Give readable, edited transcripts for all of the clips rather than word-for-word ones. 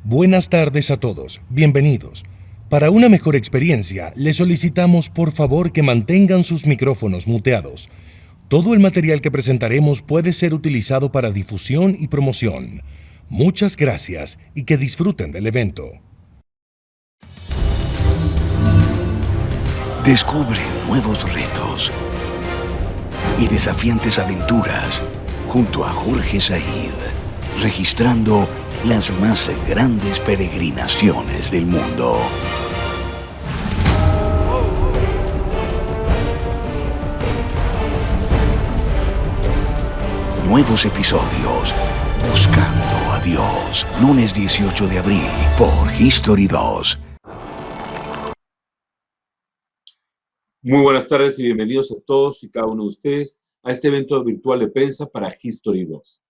Buenas tardes a todos, bienvenidos. Para una mejor experiencia, les solicitamos por favor que mantengan sus micrófonos muteados. Todo el material que presentaremos puede ser utilizado para difusión y promoción. Muchas gracias y que disfruten del evento. Descubre nuevos retos y desafiantes aventuras junto a Jorge Said, registrando las más grandes peregrinaciones del mundo. Nuevos episodios Buscando a Dios, lunes 18 de abril por History 2. Muy buenas tardes y bienvenidos a todos y cada uno de ustedes a este evento virtual de prensa para History 2.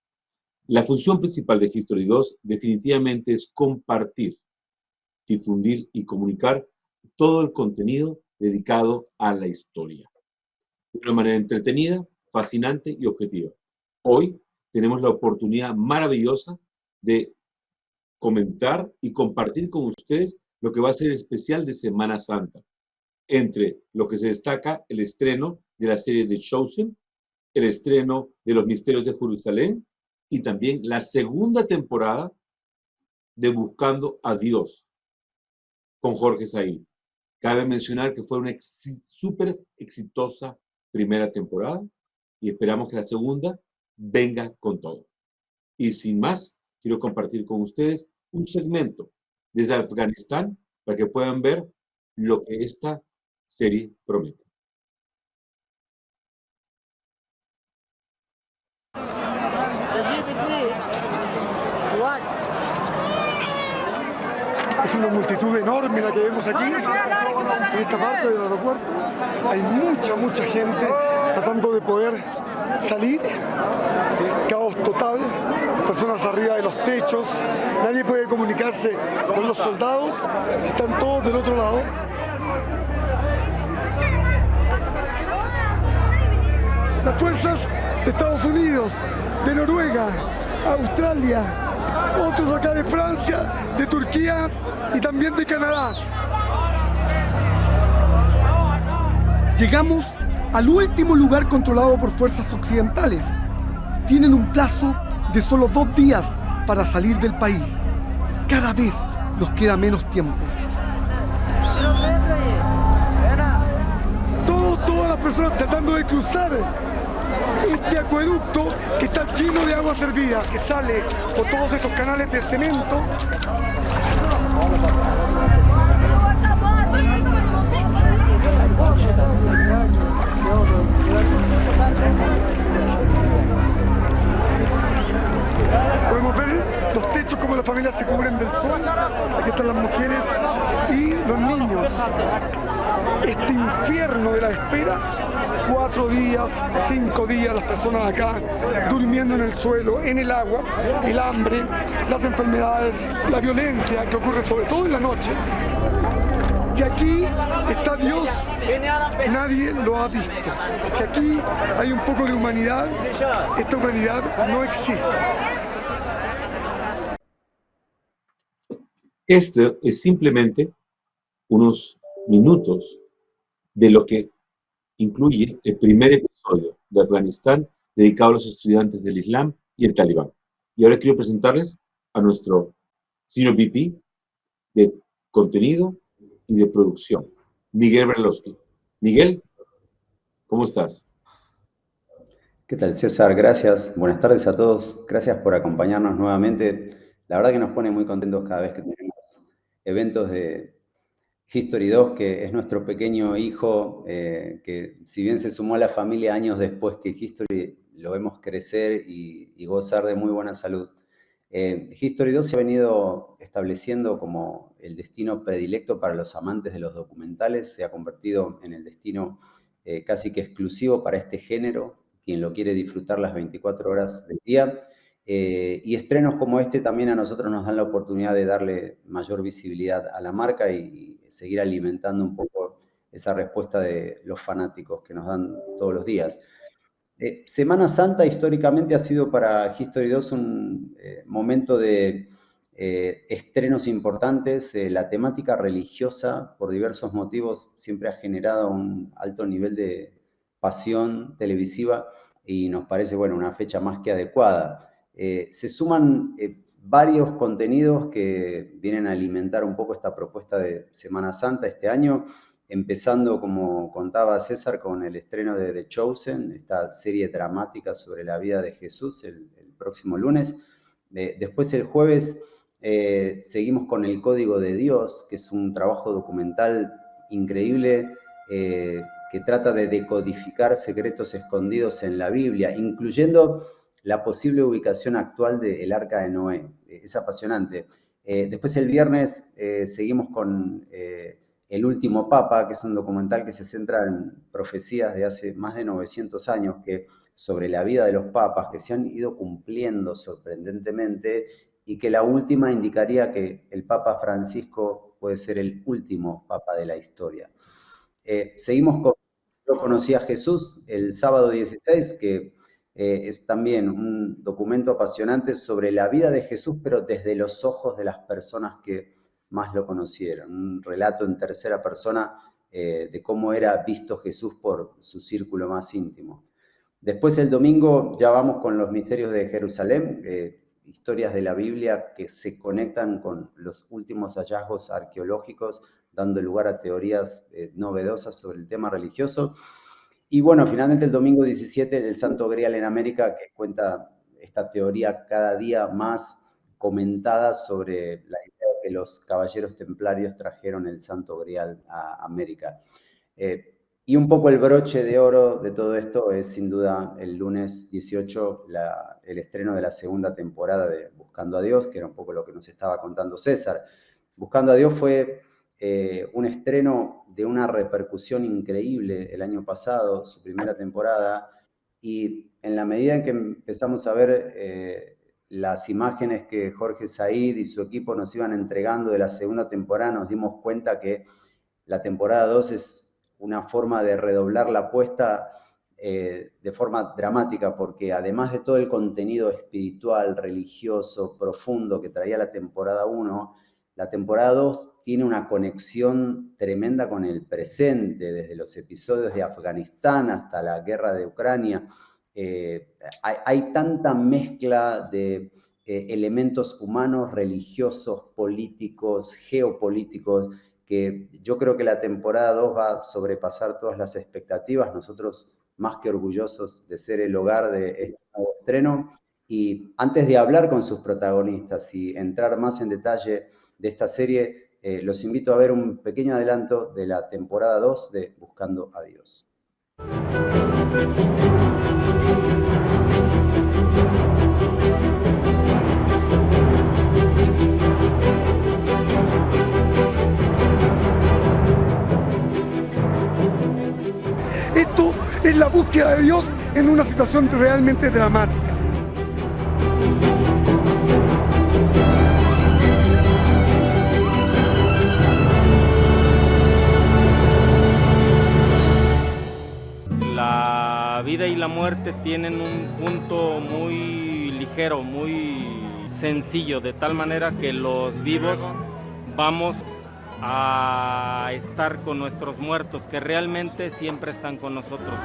La función principal de History 2 definitivamente es compartir, difundir y comunicar todo el contenido dedicado a la historia. De una manera entretenida, fascinante y objetiva. Hoy tenemos la oportunidad maravillosa de comentar y compartir con ustedes lo que va a ser el especial de Semana Santa. Entre lo que se destaca el estreno de la serie The Chosen, el estreno de Los Misterios de Jerusalén y también la segunda temporada de Buscando a Dios con Jorge Said. Cabe mencionar que fue una súper exitosa primera temporada y esperamos que la segunda venga con todo. Y sin más, quiero compartir con ustedes un segmento desde Afganistán para que puedan ver lo que esta serie promete. Es una multitud enorme la que vemos aquí, en esta parte del aeropuerto. Hay mucha gente tratando de poder salir. Caos total, personas arriba de los techos, nadie puede comunicarse con los soldados, que están todos del otro lado. Las fuerzas de Estados Unidos, de Noruega, Australia, otros acá de Francia, de Turquía y también de Canadá. Llegamos al último lugar controlado por fuerzas occidentales. Tienen un plazo de solo 2 días para salir del país. Cada vez nos queda menos tiempo. Todas las personas tratando de cruzar este acueducto que está lleno de agua servida, que sale por todos estos canales de cemento. Podemos ver los techos como las familias se cubren del sol. Aquí están las mujeres y los niños. Este infierno de la espera, 4 días, 5 días, las personas acá durmiendo en el suelo, en el agua, el hambre, las enfermedades, la violencia que ocurre sobre todo en la noche. Si aquí está Dios, nadie lo ha visto. Si aquí hay un poco de humanidad, esta humanidad no existe. Este es simplemente unos minutos de lo que incluye el primer episodio de Afganistán dedicado a los estudiantes del Islam y el Talibán. Y ahora quiero presentarles a nuestro Senior VP de contenido y de producción, Miguel Brailovsky. Miguel, ¿cómo estás? ¿Qué tal, César? Gracias. Buenas tardes a todos. Gracias por acompañarnos nuevamente. La verdad que nos pone muy contentos cada vez que tenemos eventos de History 2, que es nuestro pequeño hijo, que si bien se sumó a la familia años después que History, lo vemos crecer y gozar de muy buena salud. History 2 se ha venido estableciendo como el destino predilecto para los amantes de los documentales, se ha convertido en el destino casi que exclusivo para este género, quien lo quiere disfrutar las 24 horas del día. Y estrenos como este también a nosotros nos dan la oportunidad de darle mayor visibilidad a la marca y seguir alimentando un poco esa respuesta de los fanáticos que nos dan todos los días. Semana Santa históricamente ha sido para History 2 un momento de estrenos importantes. La temática religiosa, por diversos motivos, siempre ha generado un alto nivel de pasión televisiva y nos parece, bueno, una fecha más que adecuada. Se suman varios contenidos que vienen a alimentar un poco esta propuesta de Semana Santa este año, empezando, como contaba César, con el estreno de The Chosen, esta serie dramática sobre la vida de Jesús el próximo lunes. Después el jueves seguimos con El Código de Dios, que es un trabajo documental increíble que trata de decodificar secretos escondidos en la Biblia, incluyendo la posible ubicación actual del Arca de Noé. Es apasionante. Después el viernes seguimos con El Último Papa, que es un documental que se centra en profecías de hace más de 900 años sobre la vida de los papas que se han ido cumpliendo sorprendentemente y que la última indicaría que el Papa Francisco puede ser el último papa de la historia. Seguimos con Yo conocí a Jesús el sábado 16, que es también un documento apasionante sobre la vida de Jesús, pero desde los ojos de las personas que más lo conocieron. Un relato en tercera persona de cómo era visto Jesús por su círculo más íntimo. Después el domingo ya vamos con los misterios de Jerusalén, historias de la Biblia que se conectan con los últimos hallazgos arqueológicos, dando lugar a teorías novedosas sobre el tema religioso. Y bueno, finalmente el domingo 17, el Santo Grial en América, que cuenta esta teoría cada día más comentada sobre la idea de que los caballeros templarios trajeron el Santo Grial a América. Y un poco el broche de oro de todo esto es sin duda el lunes 18, el estreno de la segunda temporada de Buscando a Dios, que era un poco lo que nos estaba contando César. Buscando a Dios fue un estreno de una repercusión increíble el año pasado, su primera temporada, y en la medida en que empezamos a ver las imágenes que Jorge Said y su equipo nos iban entregando de la segunda temporada, nos dimos cuenta que la temporada 2 es una forma de redoblar la apuesta de forma dramática, porque además de todo el contenido espiritual, religioso, profundo que traía la temporada 1, la temporada 2 tiene una conexión tremenda con el presente, desde los episodios de Afganistán hasta la guerra de Ucrania. Hay tanta mezcla de elementos humanos, religiosos, políticos, geopolíticos, que yo creo que la temporada 2 va a sobrepasar todas las expectativas. Nosotros más que orgullosos de ser el hogar de este nuevo estreno. Y antes de hablar con sus protagonistas y entrar más en detalle de esta serie, los invito a ver un pequeño adelanto de la temporada 2 de Buscando a Dios. Esto es la búsqueda de Dios en una situación realmente dramática. La vida y la muerte tienen un punto muy ligero, muy sencillo, de tal manera que los vivos vamos a estar con nuestros muertos, que realmente siempre están con nosotros.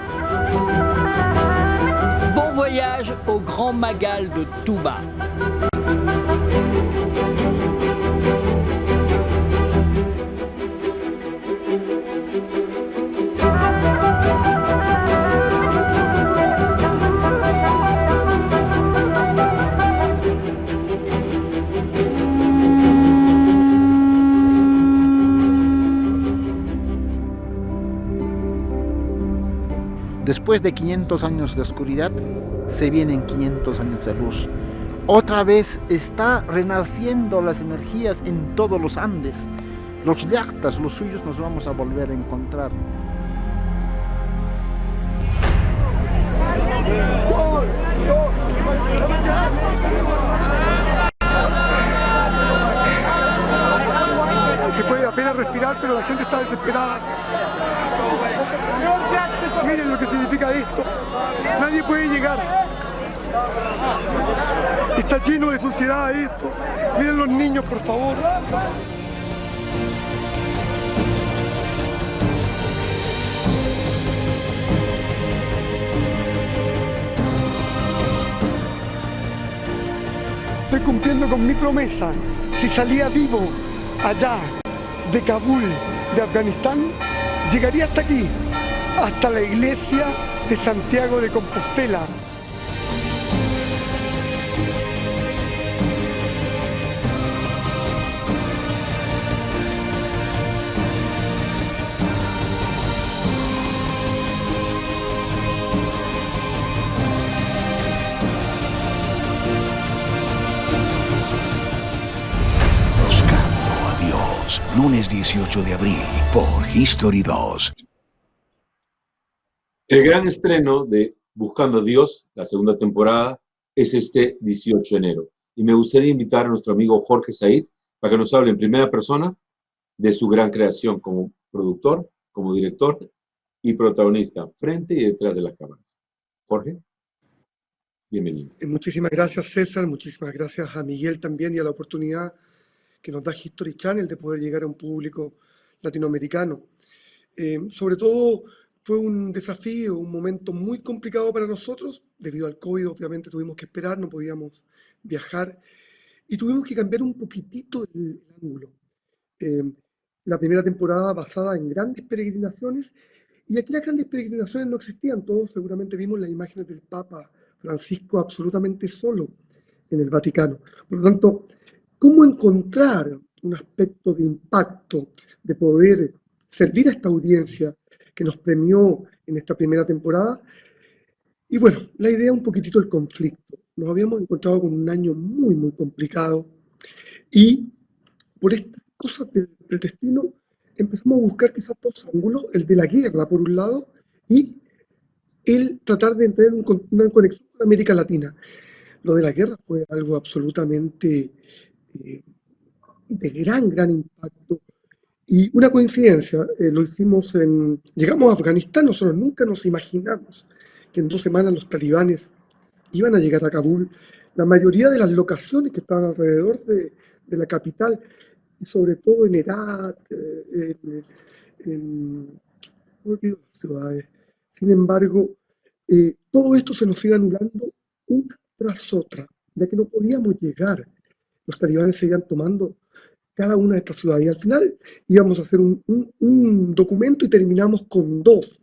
Bon voyage au Grand Magal de Touba. Después de 500 años de oscuridad, se vienen 500 años de luz. Otra vez está renaciendo las energías en todos los Andes. Los llactas, los suyos, nos vamos a volver a encontrar. Se puede apenas respirar, pero la gente está desesperada. Miren lo que significa esto. Nadie puede llegar. Está lleno de suciedad esto. Miren los niños, por favor. Estoy cumpliendo con mi promesa. Si salía vivo allá de Kabul, de Afganistán, llegaría hasta aquí, hasta la iglesia de Santiago de Compostela. Lunes 18 de abril por History 2. El gran estreno de Buscando a Dios, la segunda temporada, es este 18 de enero. Y me gustaría invitar a nuestro amigo Jorge Said para que nos hable en primera persona de su gran creación como productor, como director y protagonista, frente y detrás de las cámaras. Jorge, bienvenido. Muchísimas gracias, César. Muchísimas gracias a Miguel también y a la oportunidad que nos da History Channel de poder llegar a un público latinoamericano. Sobre todo fue un desafío, un momento muy complicado para nosotros. Debido al COVID, obviamente tuvimos que esperar, no podíamos viajar y tuvimos que cambiar un poquitito el ángulo. La primera temporada basada en grandes peregrinaciones, y aquí las grandes peregrinaciones no existían. Todos seguramente vimos las imágenes del Papa Francisco absolutamente solo en el Vaticano. Por lo tanto, ¿cómo encontrar un aspecto de impacto, de poder servir a esta audiencia que nos premió en esta primera temporada? Y bueno, la idea un poquitito del conflicto. Nos habíamos encontrado con un año muy, muy complicado y por estas cosas del destino empezamos a buscar quizás dos ángulos, el de la guerra por un lado y el tratar de entrar en una conexión con América Latina. Lo de la guerra fue algo absolutamente de gran impacto. Y una coincidencia, lo hicimos llegamos a Afganistán, nosotros nunca nos imaginamos que en 2 semanas los talibanes iban a llegar a Kabul. La mayoría de las locaciones que estaban alrededor de la capital, y sobre todo en Herat, no olvido las ciudades. Sin embargo, todo esto se nos iba anulando una tras otra, ya que no podíamos llegar. Los talibanes seguían tomando cada una de estas ciudades. Y al final íbamos a hacer un documento y terminamos con dos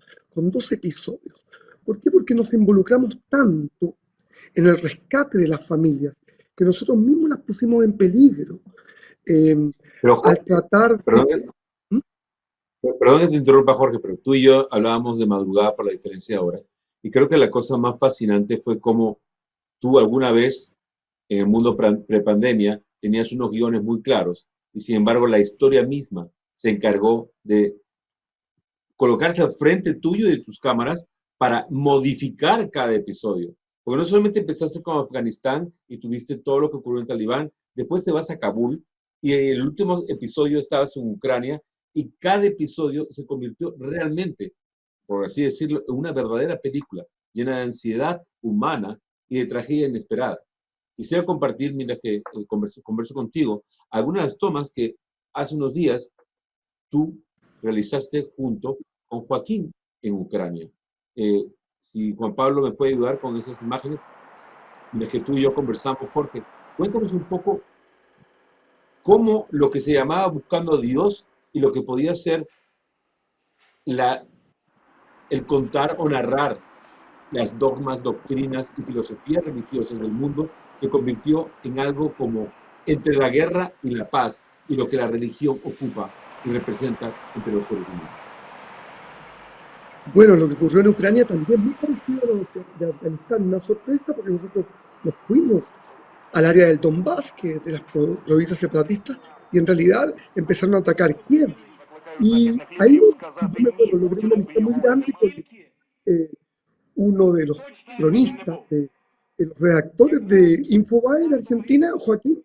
episodios. ¿Por qué? Porque nos involucramos tanto en el rescate de las familias que nosotros mismos las pusimos en peligro. Pero, al tratar perdón que te interrumpa, Jorge, pero tú y yo hablábamos de madrugada por la diferencia de horas. Y creo que la cosa más fascinante fue cómo tú alguna vez, en el mundo prepandemia, tenías unos guiones muy claros y sin embargo la historia misma se encargó de colocarse al frente tuyo y de tus cámaras para modificar cada episodio. Porque no solamente empezaste con Afganistán y tuviste todo lo que ocurrió en Talibán, después te vas a Kabul y en el último episodio estabas en Ucrania y cada episodio se convirtió realmente, por así decirlo, en una verdadera película llena de ansiedad humana y de tragedia inesperada. Quisiera compartir, mira que converso contigo, algunas de las tomas que hace unos días tú realizaste junto con Joaquín en Ucrania. Si Juan Pablo me puede ayudar con esas imágenes, en las que tú y yo conversamos, Jorge, cuéntanos un poco cómo lo que se llamaba Buscando a Dios y lo que podía ser el contar o narrar las dogmas, doctrinas y filosofías religiosas del mundo se convirtió en algo como entre la guerra y la paz y lo que la religión ocupa y representa entre los seres humanos. Bueno, lo que ocurrió en Ucrania también es muy parecido a lo de Afganistán, una sorpresa porque nosotros nos fuimos al área del Donbass, que es de las provincias separatistas, y en realidad empezaron a atacar Kiev. Y ahí logré una amistad muy grande con uno de los cronistas, de los redactores de Infobae en Argentina, Joaquín,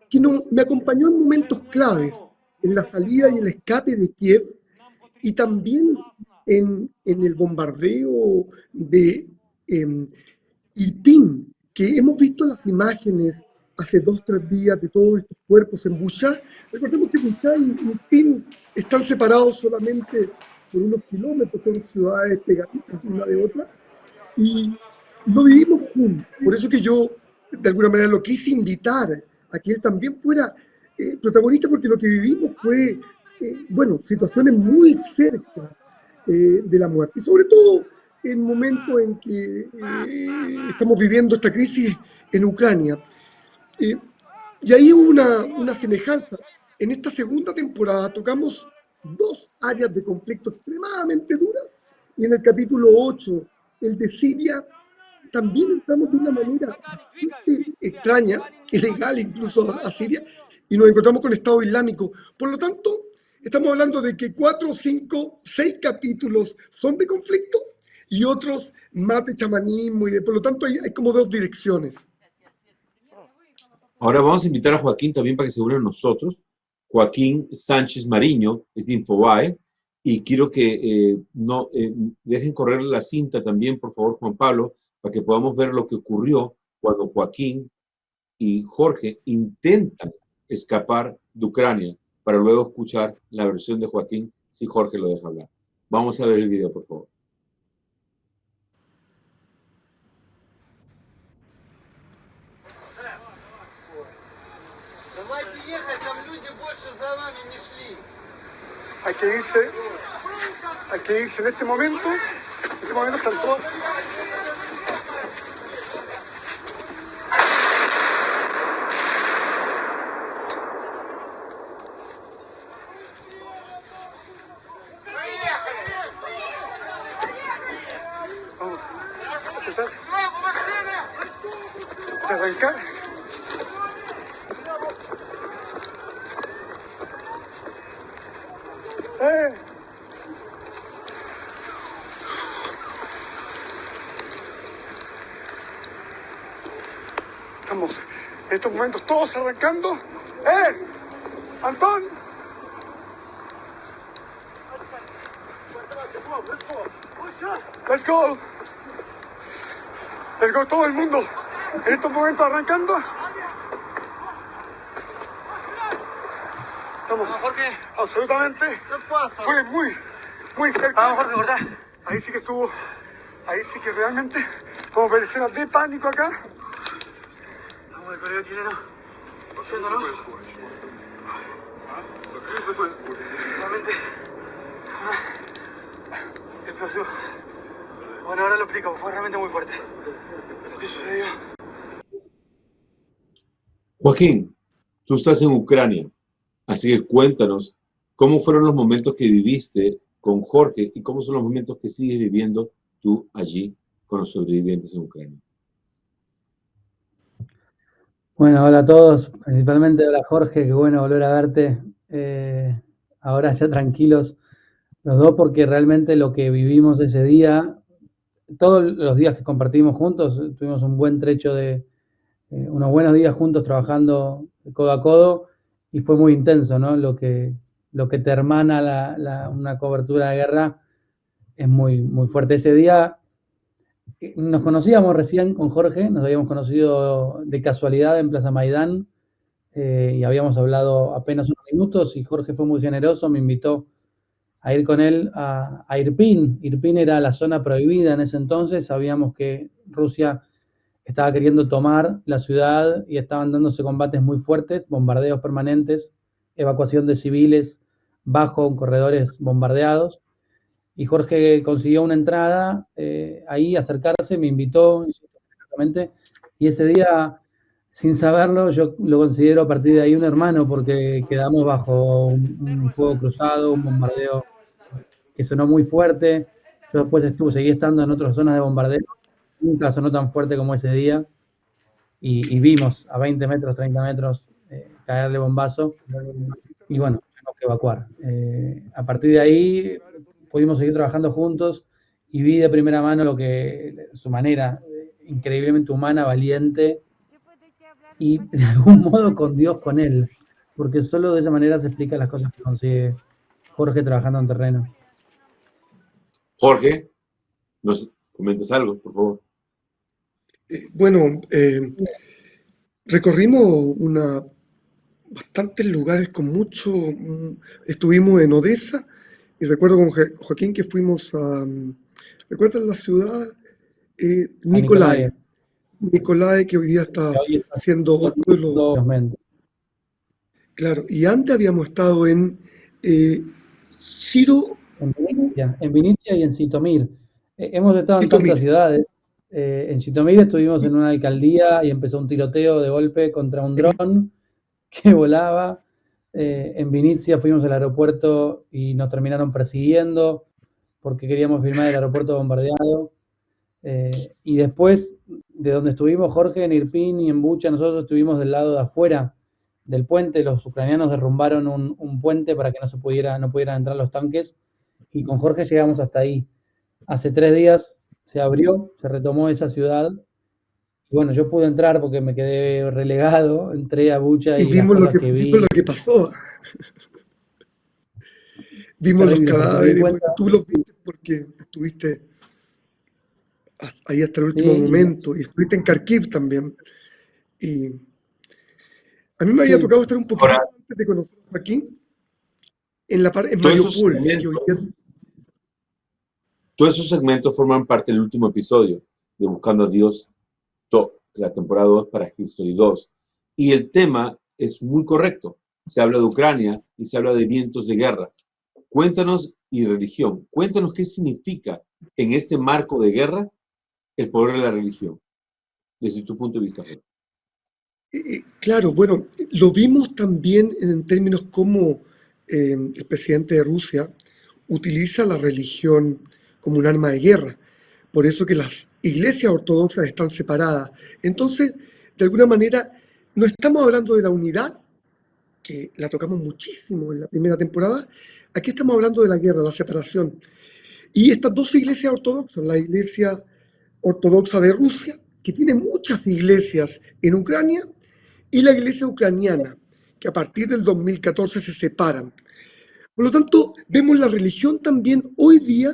que me acompañó en momentos claves, en la salida y el escape de Kiev, y también en el bombardeo de Irpin, que hemos visto las imágenes hace 2 o 3 días de todos estos cuerpos en Bucha. Recordemos que Bucha y Irpin están separados solamente por unos kilómetros, son ciudades pegaditas una de otra, y lo vivimos juntos. Por eso que yo, de alguna manera, lo quise invitar a que él también fuera protagonista, porque lo que vivimos fue, bueno, situaciones muy cerca de la muerte. Y sobre todo en el momento en que estamos viviendo esta crisis en Ucrania. Y ahí hubo una semejanza. En esta segunda temporada tocamos 2 áreas de conflicto extremadamente duras, y en el capítulo 8, el de Siria, también entramos de una manera bastante extraña, ilegal incluso a Siria, y nos encontramos con el Estado Islámico. Por lo tanto, estamos hablando de que 4, 5, 6 capítulos son de conflicto y otros más de chamanismo, y por lo tanto hay como 2 direcciones. Ahora vamos a invitar a Joaquín también para que se una a nosotros. Joaquín Sánchez Mariño es de Infobae, y quiero que dejen correr la cinta también, por favor, Juan Pablo, para que podamos ver lo que ocurrió cuando Joaquín y Jorge intentan escapar de Ucrania, para luego escuchar la versión de Joaquín si Jorge lo deja hablar. Vamos a ver el video, por favor. Hay que irse en este momento están todos. Vamos a tratar de arrancar. Estamos en estos momentos todos arrancando. ¡Antón! Let's go. Let's go, todo el mundo. En estos momentos arrancando. Estamos absolutamente. Fue muy cerca. Vamos, Jorge, ¿verdad? Ahí sí que estuvo. Ahí sí que realmente, como escenas de pánico acá. Estamos en el periodo chileno. ¿Siendo, no? Realmente. Explosión. Bueno, ahora lo explico, fue realmente muy fuerte lo que sucedió. Joaquín, tú estás en Ucrania, así que cuéntanos cómo fueron los momentos que viviste con Jorge y cómo son los momentos que sigues viviendo tú allí con los sobrevivientes en Ucrania. Bueno, hola a todos, principalmente hola Jorge, qué bueno volver a verte. Ahora ya tranquilos los dos, porque realmente lo que vivimos ese día, todos los días que compartimos juntos, tuvimos un buen trecho de unos buenos días juntos trabajando codo a codo, y fue muy intenso, ¿no? Lo que te hermana una cobertura de guerra es muy, muy fuerte. Ese día nos conocíamos recién con Jorge, nos habíamos conocido de casualidad en Plaza Maidán, y habíamos hablado apenas unos minutos, y Jorge fue muy generoso, me invitó a ir con él a Irpin. Irpin era la zona prohibida en ese entonces, sabíamos que Rusia estaba queriendo tomar la ciudad y estaban dándose combates muy fuertes, bombardeos permanentes, evacuación de civiles bajo corredores bombardeados, y Jorge consiguió una entrada ahí, acercarse, me invitó, y ese día, sin saberlo, yo lo considero a partir de ahí un hermano, porque quedamos bajo un fuego cruzado, un bombardeo que sonó muy fuerte. Yo después seguí estando en otras zonas de bombardeo, nunca sonó tan fuerte como ese día, y vimos a 20 metros, 30 metros caerle bombazo, y bueno, tuvimos que evacuar. A partir de ahí pudimos seguir trabajando juntos, y vi de primera mano su manera increíblemente humana, valiente, y de algún modo con Dios con él, porque solo de esa manera se explican las cosas que consigue Jorge trabajando en terreno. Jorge, ¿nos comentas algo, por favor? Bueno, recorrimos bastantes lugares con mucho. Estuvimos en Odessa y recuerdo con Joaquín que fuimos a. ¿Recuerdas la ciudad? A Nicolai, Nicolai, que hoy día que está hoy está siendo otro de los. felizmente. Claro, y antes habíamos estado en Ciro En Vinicia y en Sitomir. Hemos estado en tantas Titomir. ciudades. En Sitomir estuvimos en una alcaldía y empezó un tiroteo de golpe contra un dron que volaba. En Vinicia fuimos al aeropuerto y nos terminaron persiguiendo porque queríamos filmar el aeropuerto bombardeado. Y después, de donde estuvimos, Jorge, en Irpin y en Bucha, nosotros estuvimos del lado de afuera del puente. Los ucranianos derrumbaron un puente para que no pudieran entrar los tanques. Y con Jorge llegamos hasta ahí. Hace 3 días se abrió, se retomó esa ciudad. Y bueno, yo pude entrar porque me quedé relegado. Entré a Bucha Y y las vimos cosas que lo vi, que pasó. Vimos los terrible, porque me di cadáveres, cuenta, porque tú los viste porque estuviste ahí hasta el sí, último momento. Y estuviste en Kharkiv también. Y a mí me había sí, tocado estar un Ahora, poquitito antes de conocer a Joaquín en todos esos Mariupol, que segmentos, hoy día. todos esos segmentos forman parte del último episodio de Buscando a Dios, la temporada 2 para History 2. Y el tema es muy correcto. Se habla de Ucrania y se habla de vientos de guerra. Cuéntanos, y religión, cuéntanos qué significa en este marco de guerra el poder de la religión, desde tu punto de vista, Jorge. Claro, bueno, lo vimos también en términos como el presidente de Rusia utiliza la religión como un arma de guerra. Por eso que las iglesias ortodoxas están separadas. Entonces, de alguna manera, no estamos hablando de la unidad, que la tocamos muchísimo en la primera temporada. Aquí estamos hablando de la guerra, la separación. Y estas dos iglesias ortodoxas, la iglesia ortodoxa de Rusia, que tiene muchas iglesias en Ucrania, y la iglesia ucraniana, que a partir del 2014 se separan. Por lo tanto, vemos la religión también hoy día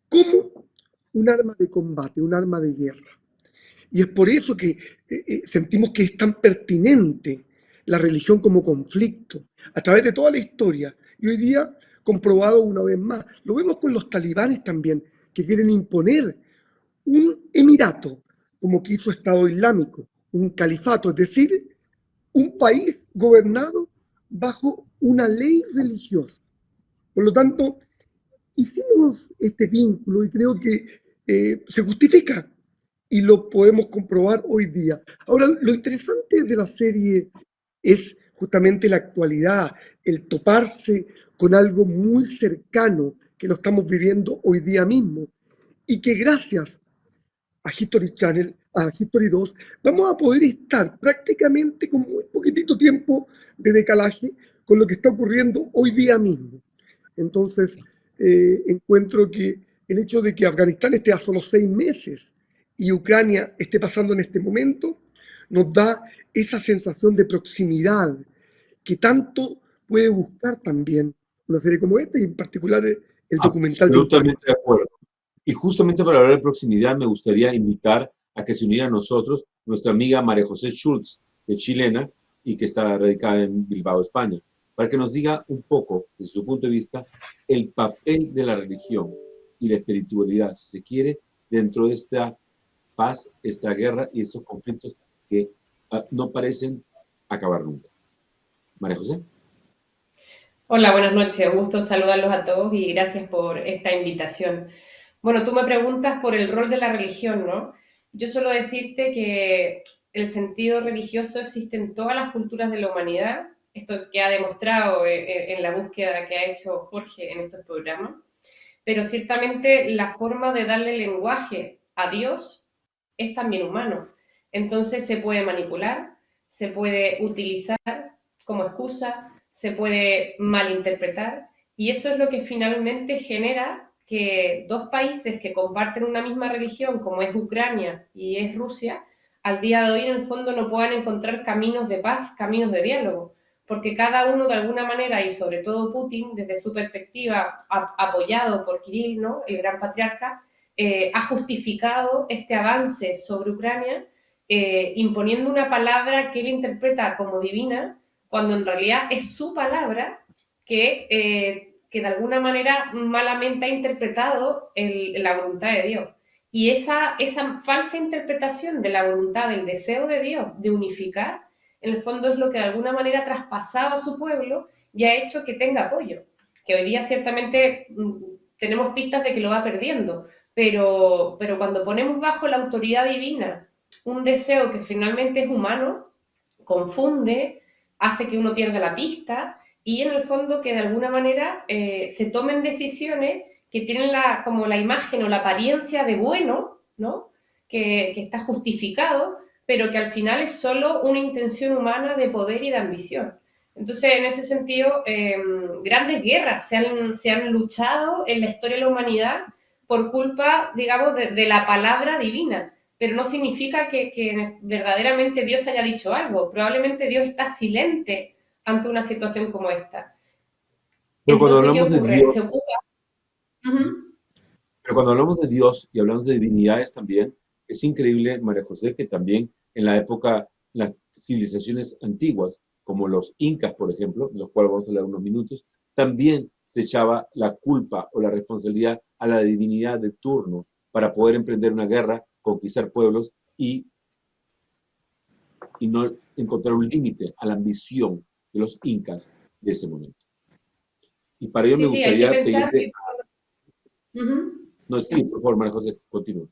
como un arma de combate, un arma de guerra. Y es por eso que sentimos que es tan pertinente la religión como conflicto, a través de toda la historia. Y hoy día, comprobado una vez más, lo vemos con los talibanes también, que quieren imponer un emirato, como que hizo Estado Islámico, un califato, es decir, un país gobernado bajo una ley religiosa. Por lo tanto, hicimos este vínculo y creo que se justifica y lo podemos comprobar hoy día. Ahora, lo interesante de la serie es justamente la actualidad, el toparse con algo muy cercano que lo estamos viviendo hoy día mismo y que gracias a History Channel, a History 2, vamos a poder estar prácticamente con muy poquitito tiempo de decalaje con lo que está ocurriendo hoy día mismo. Entonces, encuentro que el hecho de que Afganistán esté a solo 6 meses y Ucrania esté pasando en este momento, nos da esa sensación de proximidad que tanto puede buscar también una serie como esta y en particular el documental de Impacto. Absolutamente de acuerdo. Y justamente para hablar de proximidad, me gustaría invitar a que se uniera a nosotros nuestra amiga María José Schultz, de chilena y que está radicada en Bilbao, España, para que nos diga un poco, desde su punto de vista, el papel de la religión y la espiritualidad, si se quiere, dentro de esta paz, esta guerra y estos conflictos que no parecen acabar nunca. María José. Hola, buenas noches. Un gusto saludarlos a todos y gracias por esta invitación. Bueno, tú me preguntas por el rol de la religión, ¿no? Yo suelo decirte que el sentido religioso existe en todas las culturas de la humanidad. Esto es que ha demostrado en la búsqueda que ha hecho Jorge en estos programas. Pero ciertamente la forma de darle lenguaje a Dios es también humano. Entonces se puede manipular, se puede utilizar como excusa, se puede malinterpretar y eso es lo que finalmente genera que dos países que comparten una misma religión, como es Ucrania y es Rusia, al día de hoy en el fondo no puedan encontrar caminos de paz, caminos de diálogo, porque cada uno de alguna manera, y sobre todo Putin, desde su perspectiva, apoyado por Kirill, ¿no?, el gran patriarca, ha justificado este avance sobre Ucrania imponiendo una palabra que él interpreta como divina, cuando en realidad es su palabra que de alguna manera malamente ha interpretado la voluntad de Dios. Y esa falsa interpretación de la voluntad, del deseo de Dios de unificar, en el fondo es lo que de alguna manera ha traspasado a su pueblo y ha hecho que tenga apoyo. Que hoy día ciertamente tenemos pistas de que lo va perdiendo, pero cuando ponemos bajo la autoridad divina un deseo que finalmente es humano, confunde, hace que uno pierda la pista y en el fondo que de alguna manera se tomen decisiones que tienen como la imagen o la apariencia de bueno, ¿no? Que está justificado, pero que al final es solo una intención humana de poder y de ambición. Entonces, en ese sentido, grandes guerras se han luchado en la historia de la humanidad por culpa, digamos, de la palabra divina, pero no significa que verdaderamente Dios haya dicho algo. Probablemente Dios está silente ante una situación como esta. Pero cuando Entonces, ¿qué hablamos de ocurre? Dios, Se ocupa... pero cuando hablamos de Dios y hablamos de divinidades también, es increíble, María José, que también en la época, las civilizaciones antiguas, como los incas, por ejemplo, de los cuales vamos a hablar unos minutos, también se echaba la culpa o la responsabilidad a la divinidad de turno para poder emprender una guerra, conquistar pueblos y no encontrar un límite a la ambición de los incas de ese momento. Y para ello me Sí, hay que gustaría pensar pedirte... que... No, sí, por favor, María José, continúa.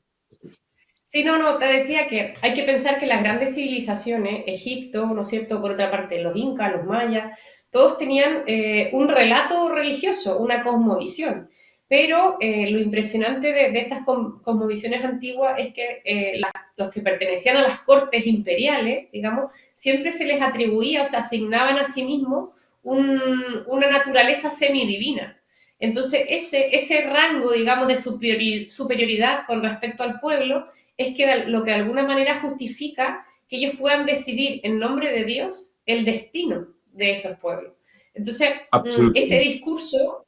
Sí, no, te decía que hay que pensar que las grandes civilizaciones, Egipto, ¿no es cierto? Por otra parte, los incas, los mayas, todos tenían un relato religioso, una cosmovisión. Pero lo impresionante de estas cosmovisiones antiguas es que los que pertenecían a las cortes imperiales, digamos, siempre se les atribuía o se asignaban a sí mismos una naturaleza semidivina. Entonces, ese rango, digamos, de superioridad con respecto al pueblo es que lo que de alguna manera justifica que ellos puedan decidir en nombre de Dios el destino de esos pueblos. Entonces, ese discurso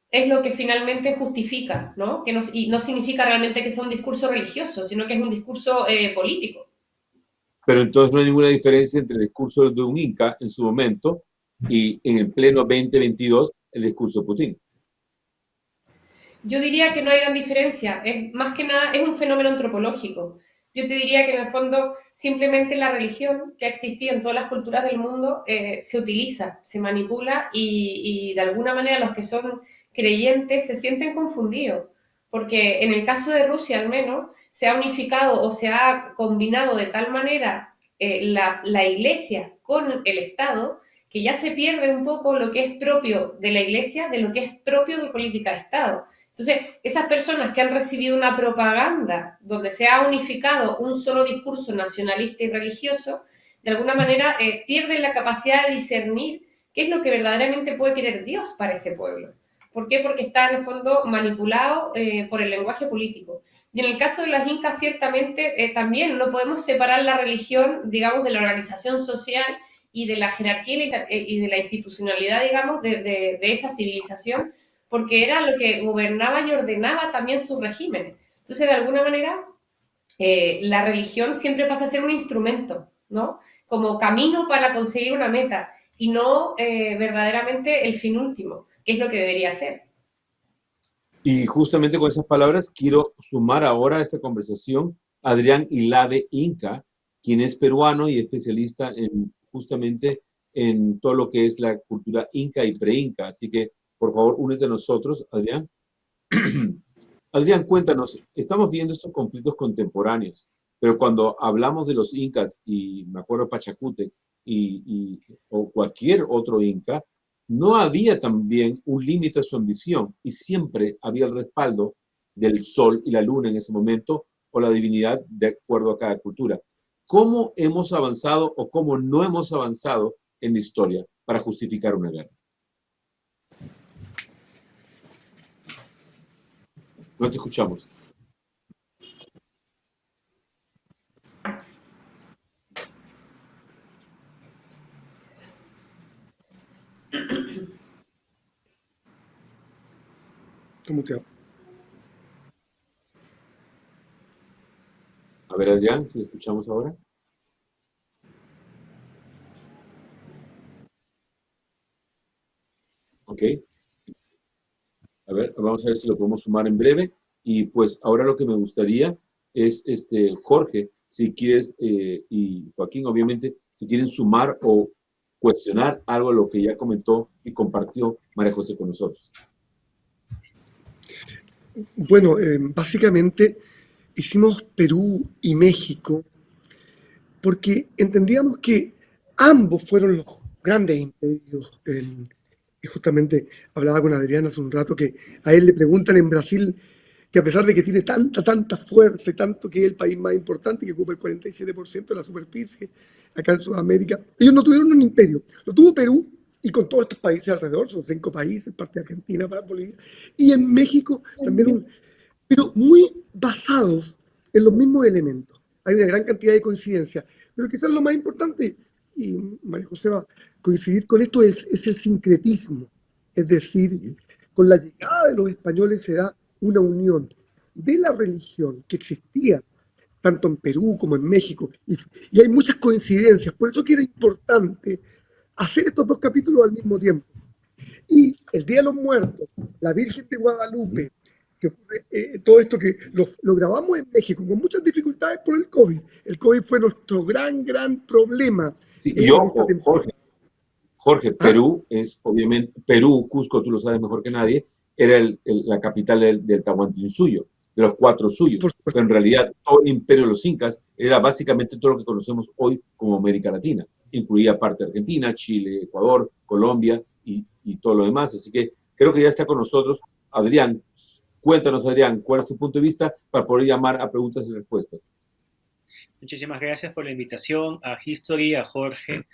es lo que finalmente justifica, ¿no? Y no significa realmente que sea un discurso religioso, sino que es un discurso político. Pero entonces no hay ninguna diferencia entre el discurso de un inca en su momento y en el pleno 2022 el discurso de Putin. Yo diría que no hay gran diferencia, más que nada es un fenómeno antropológico. Yo te diría que en el fondo simplemente la religión que ha existido en todas las culturas del mundo se utiliza, se manipula y de alguna manera los que son creyentes se sienten confundidos, porque en el caso de Rusia al menos se ha unificado o se ha combinado de tal manera la iglesia con el Estado que ya se pierde un poco lo que es propio de la iglesia de lo que es propio de política de Estado. Entonces, esas personas que han recibido una propaganda donde se ha unificado un solo discurso nacionalista y religioso, de alguna manera pierden la capacidad de discernir qué es lo que verdaderamente puede querer Dios para ese pueblo. ¿Por qué? Porque está en el fondo manipulado por el lenguaje político. Y en el caso de las incas, ciertamente también no podemos separar la religión, digamos, de la organización social y de la jerarquía y de la institucionalidad, digamos, de esa civilización, porque era lo que gobernaba y ordenaba también sus regímenes. Entonces, de alguna manera, la religión siempre pasa a ser un instrumento, ¿no? Como camino para conseguir una meta y no verdaderamente el fin último, que es lo que debería ser. Y justamente con esas palabras quiero sumar ahora a esta conversación a Adrián Ilave Inca, quien es peruano y especialista justamente en todo lo que es la cultura inca y pre-inca. Así que, por favor, únete a nosotros, Adrián. Adrián, cuéntanos, estamos viendo estos conflictos contemporáneos, pero cuando hablamos de los incas, y me acuerdo Pachacútec o cualquier otro inca, no había también un límite a su ambición y siempre había el respaldo del sol y la luna en ese momento o la divinidad de acuerdo a cada cultura. ¿Cómo hemos avanzado o cómo no hemos avanzado en la historia para justificar una guerra? No te escuchamos. Está muteado. ver, Adrián, si escuchamos ahora. Ok. A ver, vamos a ver si lo podemos sumar en breve. Y pues ahora lo que me gustaría es, Jorge, si quieres, y Joaquín, obviamente, si quieren sumar o cuestionar algo de lo que ya comentó y compartió María José con nosotros. Bueno, básicamente hicimos Perú y México porque entendíamos que ambos fueron los grandes imperios. Y justamente hablaba con Adrián hace un rato que a él le preguntan en Brasil que a pesar de que tiene tanta fuerza y tanto que es el país más importante, que ocupa el 47% de la superficie acá en Sudamérica, ellos no tuvieron un imperio. Lo tuvo Perú y con todos estos países alrededor, son 5 países, parte de Argentina, para Bolivia, y en México también, pero muy basados en los mismos elementos. Hay una gran cantidad de coincidencias, pero quizás lo más importante, y María José va a coincidir con esto, es el sincretismo. Es decir, con la llegada de los españoles se da una unión de la religión que existía tanto en Perú como en México, y hay muchas coincidencias, por eso que era importante hacer estos dos capítulos al mismo tiempo. Y el Día de los Muertos, la Virgen de Guadalupe, que ocurre, todo esto que lo grabamos en México con muchas dificultades por el COVID. El COVID fue nuestro gran problema. Sí, y ojo, Jorge, Perú es obviamente, Perú, Cusco, tú lo sabes mejor que nadie, era la capital del Tahuantinsuyo, de los 4 suyos. Pero en realidad todo el imperio de los incas era básicamente todo lo que conocemos hoy como América Latina. Incluía parte de Argentina, Chile, Ecuador, Colombia y todo lo demás. Así que creo que ya está con nosotros Adrián. Cuéntanos, Adrián, ¿cuál es tu punto de vista para poder llamar a preguntas y respuestas? Muchísimas gracias por la invitación a History, a Jorge,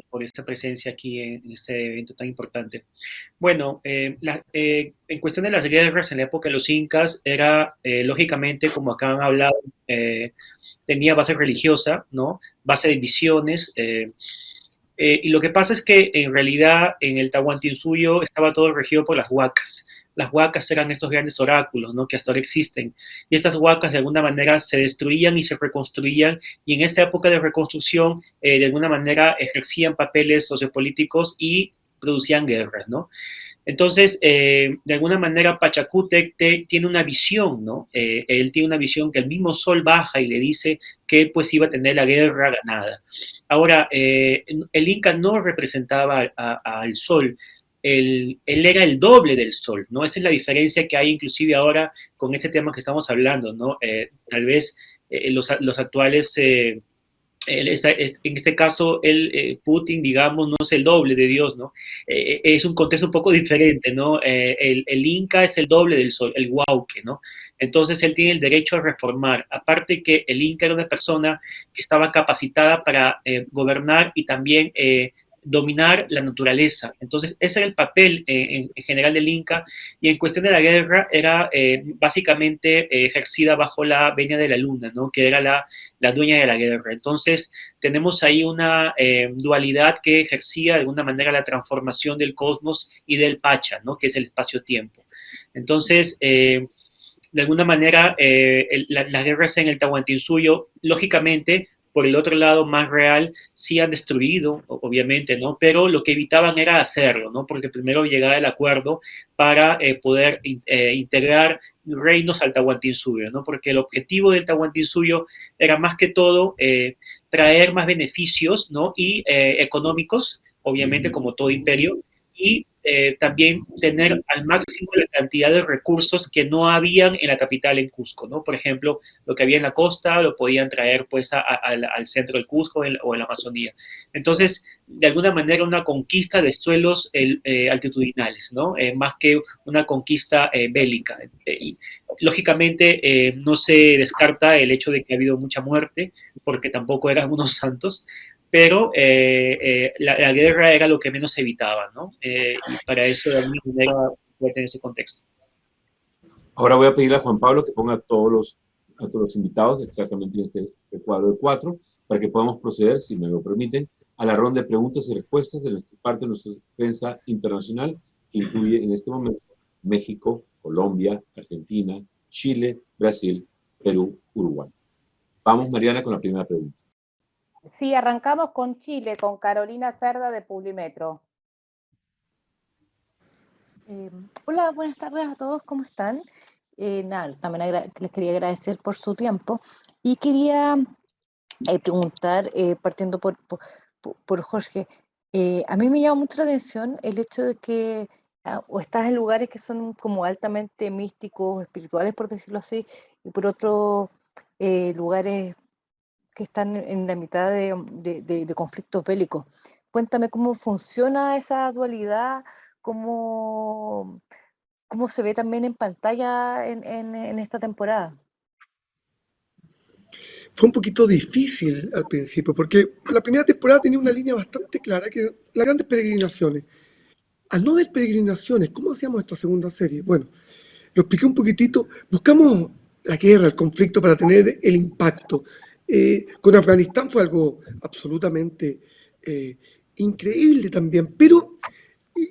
por esta presencia aquí en este evento tan importante. Bueno, en cuestión de las guerras en la época de los incas, era lógicamente, como acá han hablado, tenía base religiosa, ¿no? Base de visiones. Y lo que pasa es que en realidad en el Tahuantinsuyo estaba todo regido por las huacas. Las huacas eran estos grandes oráculos, ¿no? Que hasta ahora existen. Y estas huacas de alguna manera se destruían y se reconstruían. Y en esta época de reconstrucción, de alguna manera ejercían papeles sociopolíticos y producían guerras, ¿no? Entonces, de alguna manera, Pachacútec tiene una visión, ¿no? Él tiene una visión que el mismo sol baja y le dice que pues iba a tener la guerra ganada. Ahora, el Inca no representaba al sol, él era el doble del sol, ¿no? Esa es la diferencia que hay inclusive ahora con este tema que estamos hablando, ¿no? Tal vez los actuales... en este caso, Putin, digamos, no es el doble de Dios, ¿no? Es un contexto un poco diferente, ¿no? El Inca es el doble del sol, el Huauque, ¿no? Entonces, él tiene el derecho a reformar. Aparte que el Inca era una persona que estaba capacitada para gobernar y también dominar la naturaleza. Entonces, ese era el papel en general del Inca, y en cuestión de la guerra era básicamente ejercida bajo la venia de la luna, ¿no? Que era la dueña de la guerra. Entonces, tenemos ahí una dualidad que ejercía de alguna manera la transformación del cosmos y del Pacha, ¿no? Que es el espacio-tiempo. Entonces, de alguna manera, las guerras en el Tahuantinsuyo, lógicamente, por el otro lado, más real, sí han destruido, obviamente, ¿no? Pero lo que evitaban era hacerlo, ¿no? Porque primero llegaba el acuerdo para poder integrar reinos al Tahuantinsuyo, ¿no? Porque el objetivo del Tahuantinsuyo era más que todo traer más beneficios, ¿no? Y económicos, obviamente, como todo imperio, y también tener al máximo la cantidad de recursos que no habían en la capital, en Cusco, ¿no? Por ejemplo, lo que había en la costa lo podían traer pues al centro del Cusco o en la Amazonía. Entonces, de alguna manera, una conquista de suelos altitudinales, ¿no? Más que una conquista bélica. Lógicamente, no se descarta el hecho de que ha habido mucha muerte, porque tampoco eran unos santos, pero la guerra era lo que menos evitaba, ¿no? Y para eso, de alguna manera, puede tener ese contexto. Ahora voy a pedirle a Juan Pablo que ponga a todos los invitados exactamente en este cuadro de 4, para que podamos proceder, si me lo permiten, a la ronda de preguntas y respuestas de parte de nuestra prensa internacional, que incluye en este momento México, Colombia, Argentina, Chile, Brasil, Perú, Uruguay. Vamos, Mariana, con la primera pregunta. Sí, arrancamos con Chile, con Carolina Cerda de Publimetro. Hola, buenas tardes a todos, ¿cómo están? Nada, también les quería agradecer por su tiempo y quería preguntar, partiendo por Jorge, a mí me llama mucho la atención el hecho de que o estás en lugares que son como altamente místicos, espirituales, por decirlo así, y por otros lugares que están en la mitad de conflictos bélicos. Cuéntame cómo funciona esa dualidad, cómo se ve también en pantalla en esta temporada. Fue un poquito difícil al principio, porque la primera temporada tenía una línea bastante clara, que eran las grandes peregrinaciones. Al no haber peregrinaciones, ¿cómo hacíamos esta segunda serie? Bueno, lo expliqué un poquitito. Buscamos la guerra, el conflicto para tener el impacto. Con Afganistán fue algo absolutamente increíble también, pero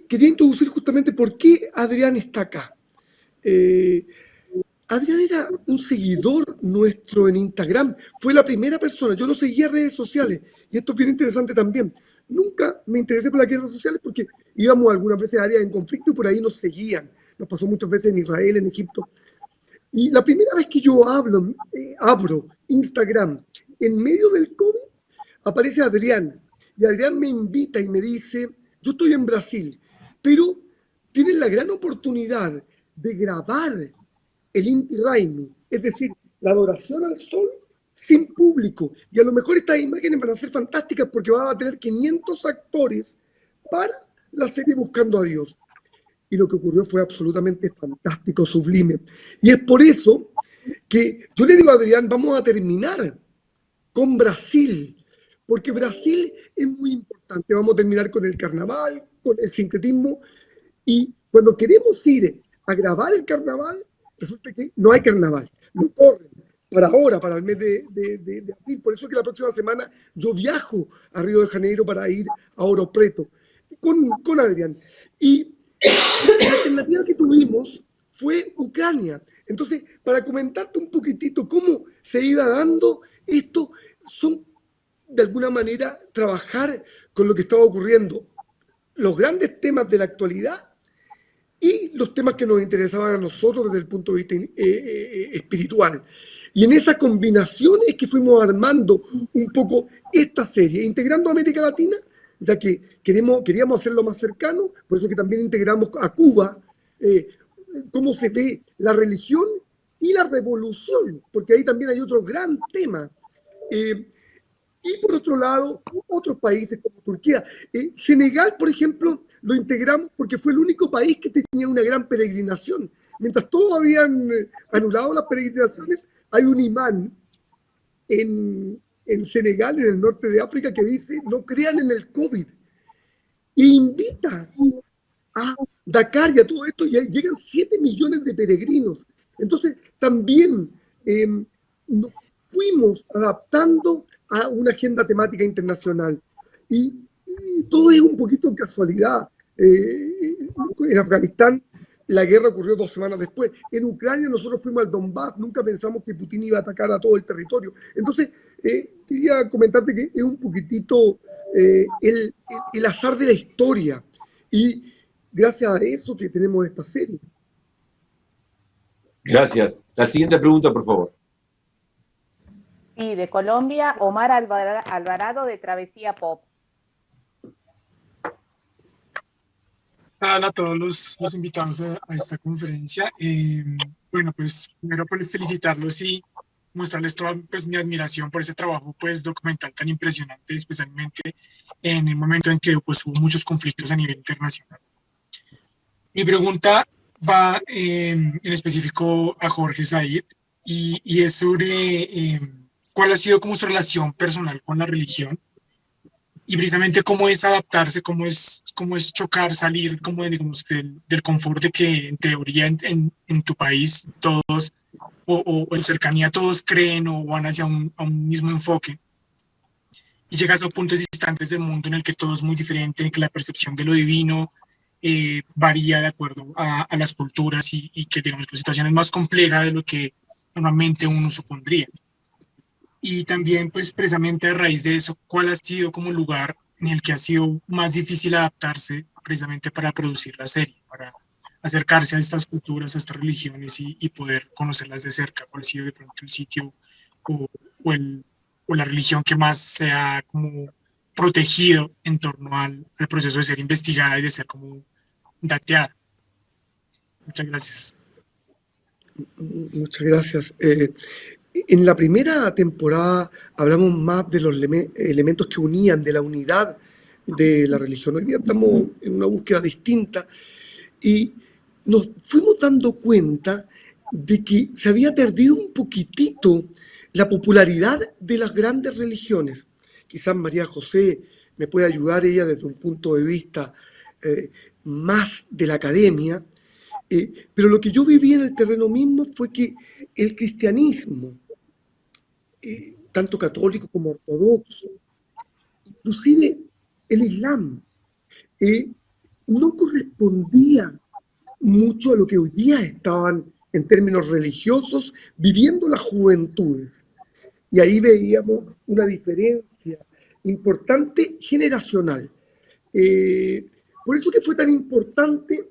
quería introducir justamente por qué Adrián está acá. Adrián era un seguidor nuestro en Instagram, fue la primera persona, yo no seguía redes sociales, y esto es bien interesante también. Nunca me interesé por las redes sociales porque íbamos algunas veces a áreas en conflicto y por ahí nos seguían. Nos pasó muchas veces en Israel, en Egipto. Y la primera vez que yo abro Instagram en medio del COVID, aparece Adrián. Y Adrián me invita y me dice, yo estoy en Brasil, pero tienen la gran oportunidad de grabar el Inti Raymi, es decir, la adoración al sol sin público. Y a lo mejor estas imágenes van a ser fantásticas porque van a tener 500 actores para la serie Buscando a Dios. Y lo que ocurrió fue absolutamente fantástico, sublime. Y es por eso que yo le digo a Adrián, vamos a terminar con Brasil, porque Brasil es muy importante. Vamos a terminar con el carnaval, con el sincretismo, y cuando queremos ir a grabar el carnaval, resulta que no hay carnaval, lo corren para ahora, para el mes de abril. Por eso que la próxima semana yo viajo a Río de Janeiro para ir a Ouro Preto con Adrián. Y la alternativa que tuvimos fue Ucrania. Entonces, para comentarte un poquitito cómo se iba dando esto, son de alguna manera trabajar con lo que estaba ocurriendo, los grandes temas de la actualidad y los temas que nos interesaban a nosotros desde el punto de vista espiritual. Y en esa combinación es que fuimos armando un poco esta serie, integrando a América Latina, ya que queríamos hacerlo más cercano, por eso que también integramos a Cuba, cómo se ve la religión y la revolución, porque ahí también hay otro gran tema. Y por otro lado, otros países como Turquía. Senegal, por ejemplo, lo integramos porque fue el único país que tenía una gran peregrinación. Mientras todos habían anulado las peregrinaciones, hay un imán en Senegal, en el norte de África, que dice, no crean en el COVID. E invita a Dakar y a todo esto, y ahí llegan 7 millones de peregrinos. Entonces, también nos fuimos adaptando a una agenda temática internacional. Y todo es un poquito casualidad. En Afganistán la guerra ocurrió 2 semanas después. En Ucrania nosotros fuimos al Donbass, nunca pensamos que Putin iba a atacar a todo el territorio. Entonces, quería comentarte que es un poquitito el azar de la historia. Y gracias a eso que tenemos esta serie. Gracias. La siguiente pregunta, por favor. Sí, de Colombia, Omar Alvarado de Travesía Pop. Hola a todos los invitados a esta conferencia. Bueno, pues primero por felicitarlos y mostrarles toda pues, mi admiración por ese trabajo pues, documental tan impresionante, especialmente en el momento en que pues, hubo muchos conflictos a nivel internacional. Mi pregunta va en específico a Jorge Said y es sobre cuál ha sido como su relación personal con la religión y precisamente cómo es adaptarse, cómo es chocar, salir como digamos, del confort de que en teoría en tu país todos o en cercanía todos creen o van hacia a un mismo enfoque y llegas a puntos distantes del mundo en el que todo es muy diferente, en que la percepción de lo divino varía de acuerdo a las culturas y que digamos la situación es más compleja de lo que normalmente uno supondría. Y también, pues precisamente a raíz de eso, ¿cuál ha sido como el lugar en el que ha sido más difícil adaptarse precisamente para producir la serie, para acercarse a estas culturas, a estas religiones y poder conocerlas de cerca? ¿Cuál ha sido de pronto el sitio o, o la religión que más se ha como protegido en torno al proceso de ser investigada y de ser como dateada? Muchas gracias. Muchas gracias. En la primera temporada hablamos más de los elementos que unían, de la unidad de la religión. Hoy día estamos en una búsqueda distinta y nos fuimos dando cuenta de que se había perdido un poquitito la popularidad de las grandes religiones. Quizás María José me puede ayudar ella desde un punto de vista más de la academia, pero lo que yo viví en el terreno mismo fue que el cristianismo, tanto católico como ortodoxo, inclusive el Islam, no correspondía mucho a lo que hoy día estaban en términos religiosos viviendo las juventudes. Y ahí veíamos una diferencia importante generacional. Por eso que fue tan importante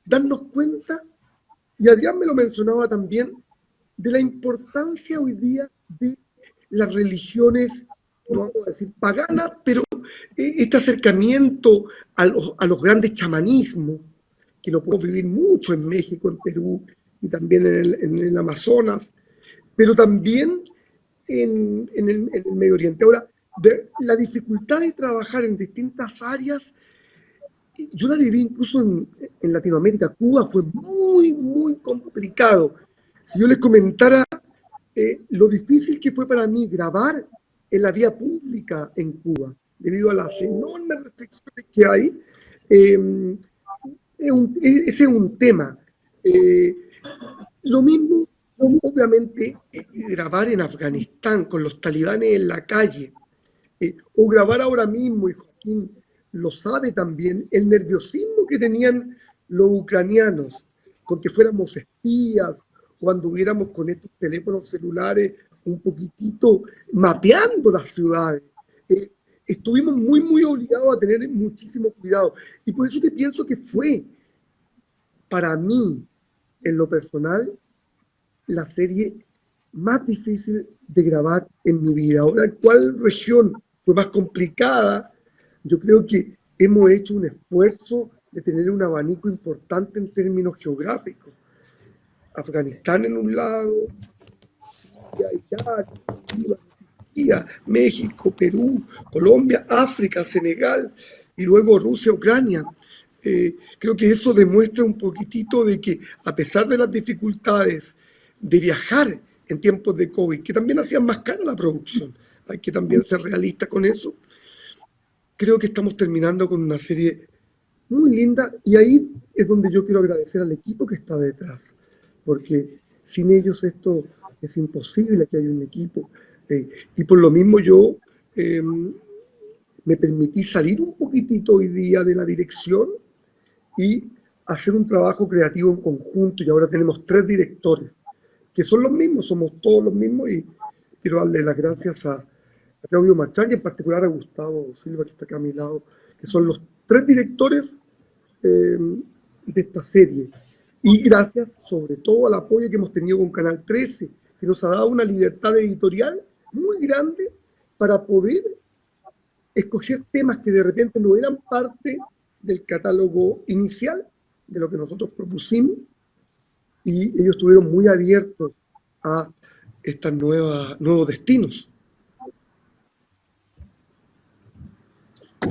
darnos cuenta, y Adrián me lo mencionaba también, de la importancia hoy día de las religiones, no vamos a decir paganas, pero este acercamiento a los grandes chamanismos, que lo podemos vivir mucho en México, en Perú y también en el Amazonas, pero también en el Medio Oriente. Ahora, la dificultad de trabajar en distintas áreas, yo la viví incluso en Latinoamérica. Cuba fue muy, muy complicado. Si yo les comentara lo difícil que fue para mí grabar en la vía pública en Cuba, debido a las enormes restricciones que hay, ese es un tema. Lo mismo, obviamente, grabar en Afganistán con los talibanes en la calle, o grabar ahora mismo, y Joaquín lo sabe también, el nerviosismo que tenían los ucranianos con que fuéramos espías o anduviéramos con estos teléfonos celulares un poquitito mapeando las ciudades. Estuvimos muy, muy obligados a tener muchísimo cuidado. Y por eso que pienso que fue, para mí, en lo personal, la serie más difícil de grabar en mi vida. Ahora, ¿cuál región fue más complicada? Yo creo que hemos hecho un esfuerzo de tener un abanico importante en términos geográficos. Afganistán en un lado, Siria, Irak, México, Perú, Colombia, África, Senegal y luego Rusia, Ucrania. Creo que eso demuestra un poquitito de que a pesar de las dificultades de viajar en tiempos de COVID, que también hacían más cara la producción, hay que también ser realista con eso, creo que estamos terminando con una serie muy linda y ahí es donde yo quiero agradecer al equipo que está detrás, porque sin ellos esto es imposible, que haya un equipo. Y por lo mismo yo me permití salir un poquitito hoy día de la dirección y hacer un trabajo creativo en conjunto, y ahora tenemos 3 directores, que son los mismos, somos todos los mismos, y quiero darle las gracias a Claudio Marchán y en particular a Gustavo Silva, que está acá a mi lado, que son los 3 directores de esta serie. Y gracias sobre todo al apoyo que hemos tenido con Canal 13, que nos ha dado una libertad editorial muy grande para poder escoger temas que de repente no eran parte del catálogo inicial de lo que nosotros propusimos, y ellos estuvieron muy abiertos a estos nuevos destinos.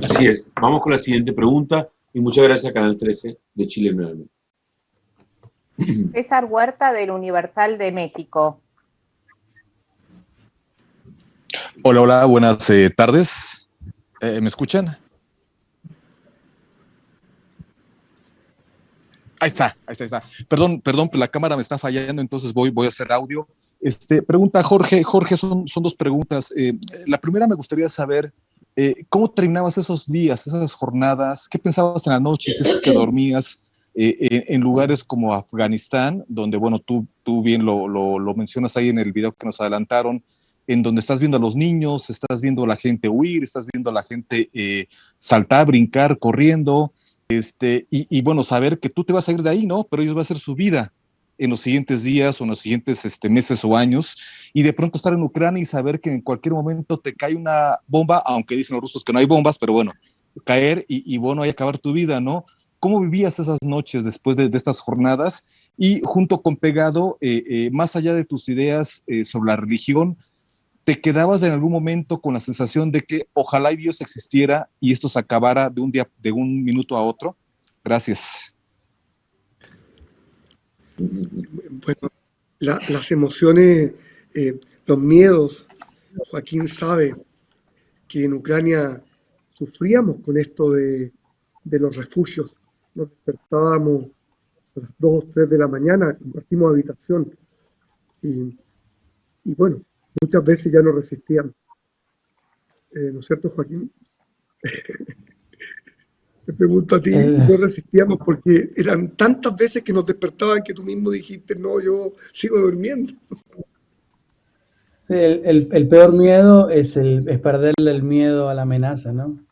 Así es. Vamos con la siguiente pregunta y muchas gracias a Canal 13 de Chile nuevamente. César Huerta del Universal de México. Hola, hola, buenas tardes. ¿Me escuchan? Ahí está. Perdón, pues la cámara me está fallando, entonces voy a hacer audio. Pregunta Jorge, son 2 preguntas. La primera, me gustaría saber ¿cómo terminabas esos días, esas jornadas? ¿Qué pensabas en la noche? Si es que dormías en lugares como Afganistán, donde, bueno, tú bien lo mencionas ahí en el video que nos adelantaron, en donde estás viendo a los niños, estás viendo a la gente huir, estás viendo a la gente saltar, brincar, corriendo, y bueno, saber que tú te vas a ir de ahí, ¿no? Pero ellos van a hacer su vida en los siguientes días o en los siguientes meses o años, y de pronto estar en Ucrania y saber que en cualquier momento te cae una bomba, aunque dicen los rusos que no hay bombas, pero bueno, caer y bueno, ahí acabar tu vida, ¿no? ¿Cómo vivías esas noches después de estas jornadas? Y junto con Pegado, más allá de tus ideas sobre la religión, ¿te quedabas en algún momento con la sensación de que ojalá y Dios existiera y esto se acabara de un minuto a otro? Gracias. Bueno, las emociones, los miedos, Joaquín sabe que en Ucrania sufríamos con esto de los refugios. Nos despertábamos a las 2 o 3 de la mañana, compartimos habitación y bueno, muchas veces ya no resistíamos. ¿No es cierto, Joaquín? Te pregunto a ti, no resistíamos porque eran tantas veces que nos despertaban que tú mismo dijiste, no, yo sigo durmiendo. Sí, el peor miedo es perderle el miedo a la amenaza, ¿no?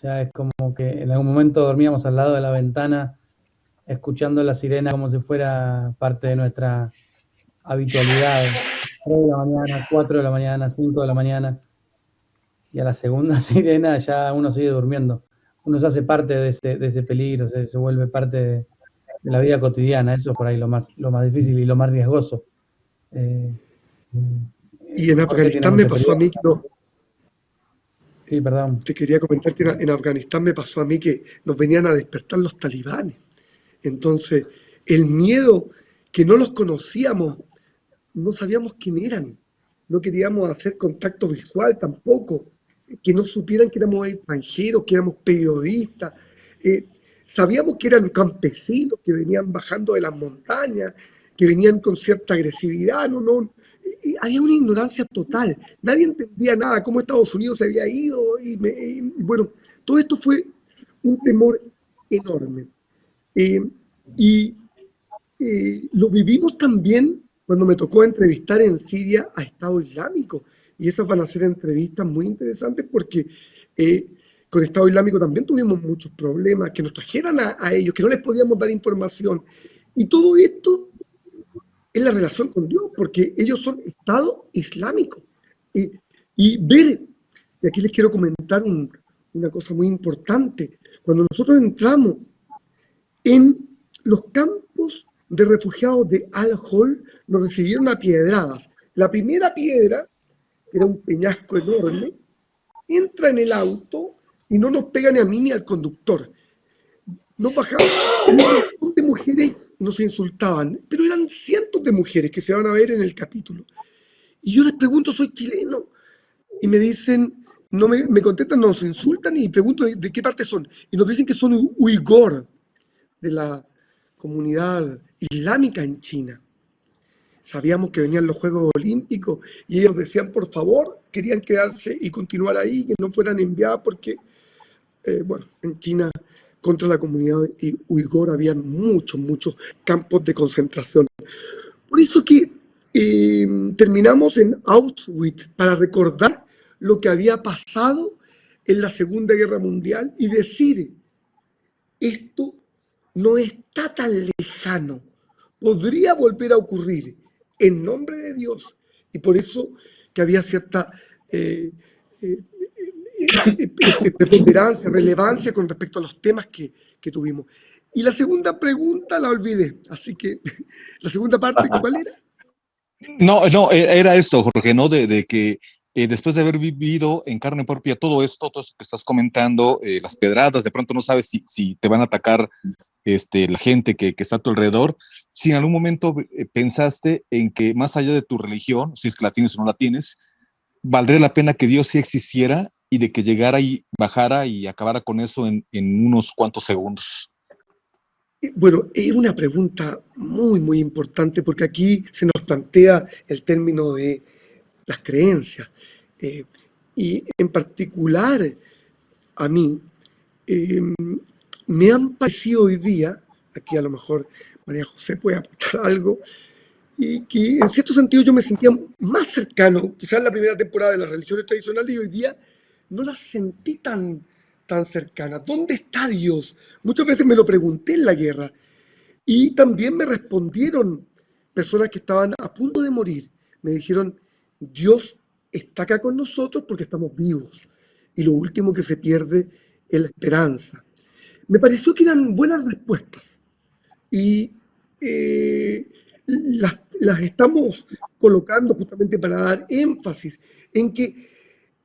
Ya es como que en algún momento dormíamos al lado de la ventana escuchando la sirena como si fuera parte de nuestra habitualidad. 3 de la mañana, 4 de la mañana, 5 de la mañana. Y a la segunda sirena ya uno sigue durmiendo. Uno se hace parte de ese peligro, se vuelve parte de la vida cotidiana. Eso es por ahí lo más difícil y lo más riesgoso. Y en Afganistán me pasó a mí que no. Sí, perdón. Te quería comentar que en Afganistán me pasó a mí que nos venían a despertar los talibanes. Entonces, el miedo que no los conocíamos, no sabíamos quién eran, no queríamos hacer contacto visual tampoco, que no supieran que éramos extranjeros, que éramos periodistas. Sabíamos que eran campesinos que venían bajando de las montañas, que venían con cierta agresividad, había una ignorancia total, nadie entendía nada, cómo Estados Unidos se había ido, y bueno, todo esto fue un temor enorme. Lo vivimos también cuando me tocó entrevistar en Siria a Estado Islámico, y esas van a ser entrevistas muy interesantes porque con Estado Islámico también tuvimos muchos problemas, que nos trajeran a ellos, que no les podíamos dar información, y todo esto es la relación con Dios, porque ellos son Estado Islámico. Y aquí les quiero comentar una cosa muy importante. Cuando nosotros entramos en los campos de refugiados de Al-Hol, nos recibieron a piedradas. La primera piedra, que era un peñasco enorme, entra en el auto y no nos pega ni a mí ni al conductor. Nos bajaban, un montón de mujeres nos insultaban, pero eran cientos de mujeres que se van a ver en el capítulo. Y yo les pregunto, soy chileno, y me dicen, no me contestan, nos insultan, y pregunto de qué parte son, y nos dicen que son uigur, de la comunidad islámica en China. Sabíamos que venían los Juegos Olímpicos, y ellos decían, por favor, querían quedarse y continuar ahí, que no fueran enviadas, porque, bueno, en China, contra la comunidad uigur, había muchos campos de concentración. Por eso que terminamos en Auschwitz para recordar lo que había pasado en la Segunda Guerra Mundial y decir, esto no está tan lejano, podría volver a ocurrir en nombre de Dios. Y por eso que había cierta preponderancia, relevancia con respecto a los temas que tuvimos. Y la segunda pregunta la olvidé, así que la segunda parte, ¿cuál era? No, era esto, Jorge, ¿no? De que después de haber vivido en carne propia todo esto que estás comentando, las pedradas, de pronto no sabes si te van a atacar la gente que está a tu alrededor, si en algún momento pensaste en que más allá de tu religión, si es que la tienes o no la tienes, valdría la pena que Dios sí existiera y de que llegara y bajara y acabara con eso en unos cuantos segundos. Bueno, es una pregunta muy importante porque aquí se nos plantea el término de las creencias. Y en particular, a mí, me han parecido hoy día, aquí a lo mejor María José puede aportar algo, y que en cierto sentido yo me sentía más cercano, quizás en la primera temporada de las religiones tradicionales, y hoy día no las sentí tan cercanas. ¿Dónde está Dios? Muchas veces me lo pregunté en la guerra, y también me respondieron personas que estaban a punto de morir. Me dijeron, Dios está acá con nosotros porque estamos vivos, y lo último que se pierde es la esperanza. Me pareció que eran buenas respuestas, y las estamos colocando justamente para dar énfasis en que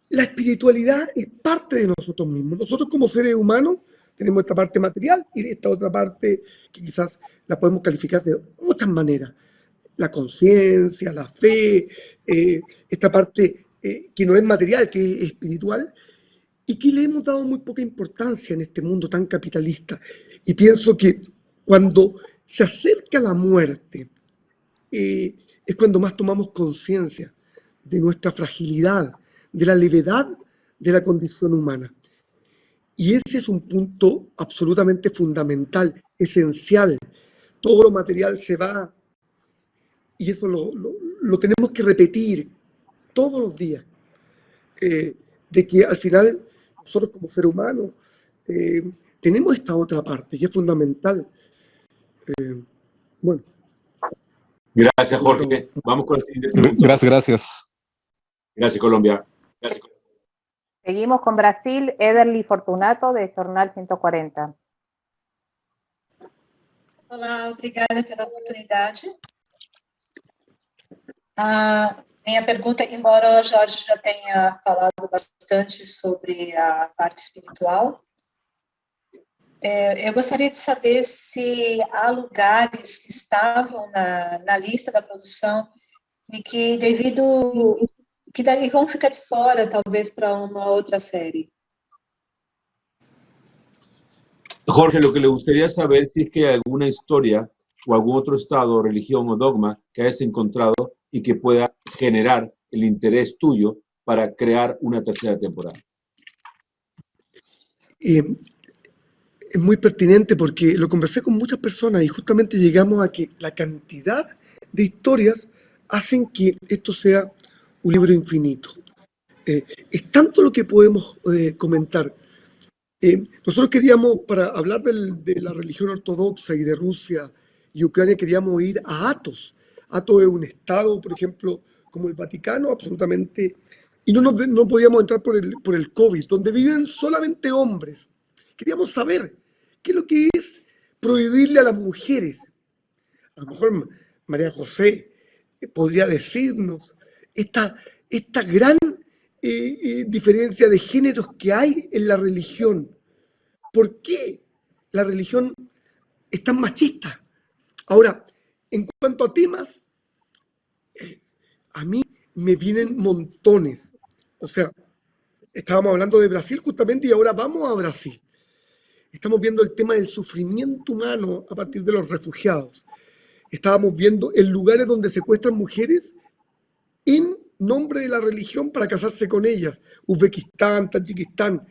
la espiritualidad es parte de nosotros mismos. Nosotros como seres humanos tenemos esta parte material y esta otra parte que quizás la podemos calificar de muchas maneras. La conciencia, la fe, esta parte que no es material, que es espiritual, y que le hemos dado muy poca importancia en este mundo tan capitalista. Y pienso que cuando se acerca la muerte, es cuando más tomamos conciencia de nuestra fragilidad, de la levedad de la condición humana. Y ese es un punto absolutamente fundamental, esencial. Todo lo material se va, y eso lo tenemos que repetir todos los días, de que al final nosotros como seres humanos tenemos esta otra parte y es fundamental. Bueno. Gracias, Jorge. Vamos con la siguiente pregunta. Gracias. Gracias, Colombia. Gracias. Seguimos con Brasil, Ederly Fortunato, de Jornal 140. Olá, obrigada pela oportunidade. Minha pergunta, embora o Jorge já tenha falado bastante sobre a parte espiritual, eu gostaria de saber se há lugares que estavam na lista da produção e que vão ficar de fora, talvez, para uma outra série. Jorge, lo que le gustaría saber si es que hay alguna historia o algún otro estado, religión o dogma que hayas encontrado y que pueda generar el interés tuyo para crear una tercera temporada. Es muy pertinente porque lo conversé con muchas personas y justamente llegamos a que la cantidad de historias hacen que esto sea un libro infinito. Es tanto lo que podemos comentar. Nosotros queríamos, para hablar de la religión ortodoxa y de Rusia y Ucrania, queríamos ir a Athos. Athos es un estado, por ejemplo, como el Vaticano, absolutamente, y no podíamos entrar por el COVID, donde viven solamente hombres. Queríamos saber qué es lo que es prohibirle a las mujeres. A lo mejor María José podría decirnos esta gran diferencia de géneros que hay en la religión. ¿Por qué la religión es tan machista? Ahora, en cuanto a temas, a mí me vienen montones. O sea, estábamos hablando de Brasil justamente y ahora vamos a Brasil. Estamos viendo el tema del sufrimiento humano a partir de los refugiados. Estábamos viendo en lugares donde secuestran mujeres en nombre de la religión para casarse con ellas. Uzbekistán, Tayikistán.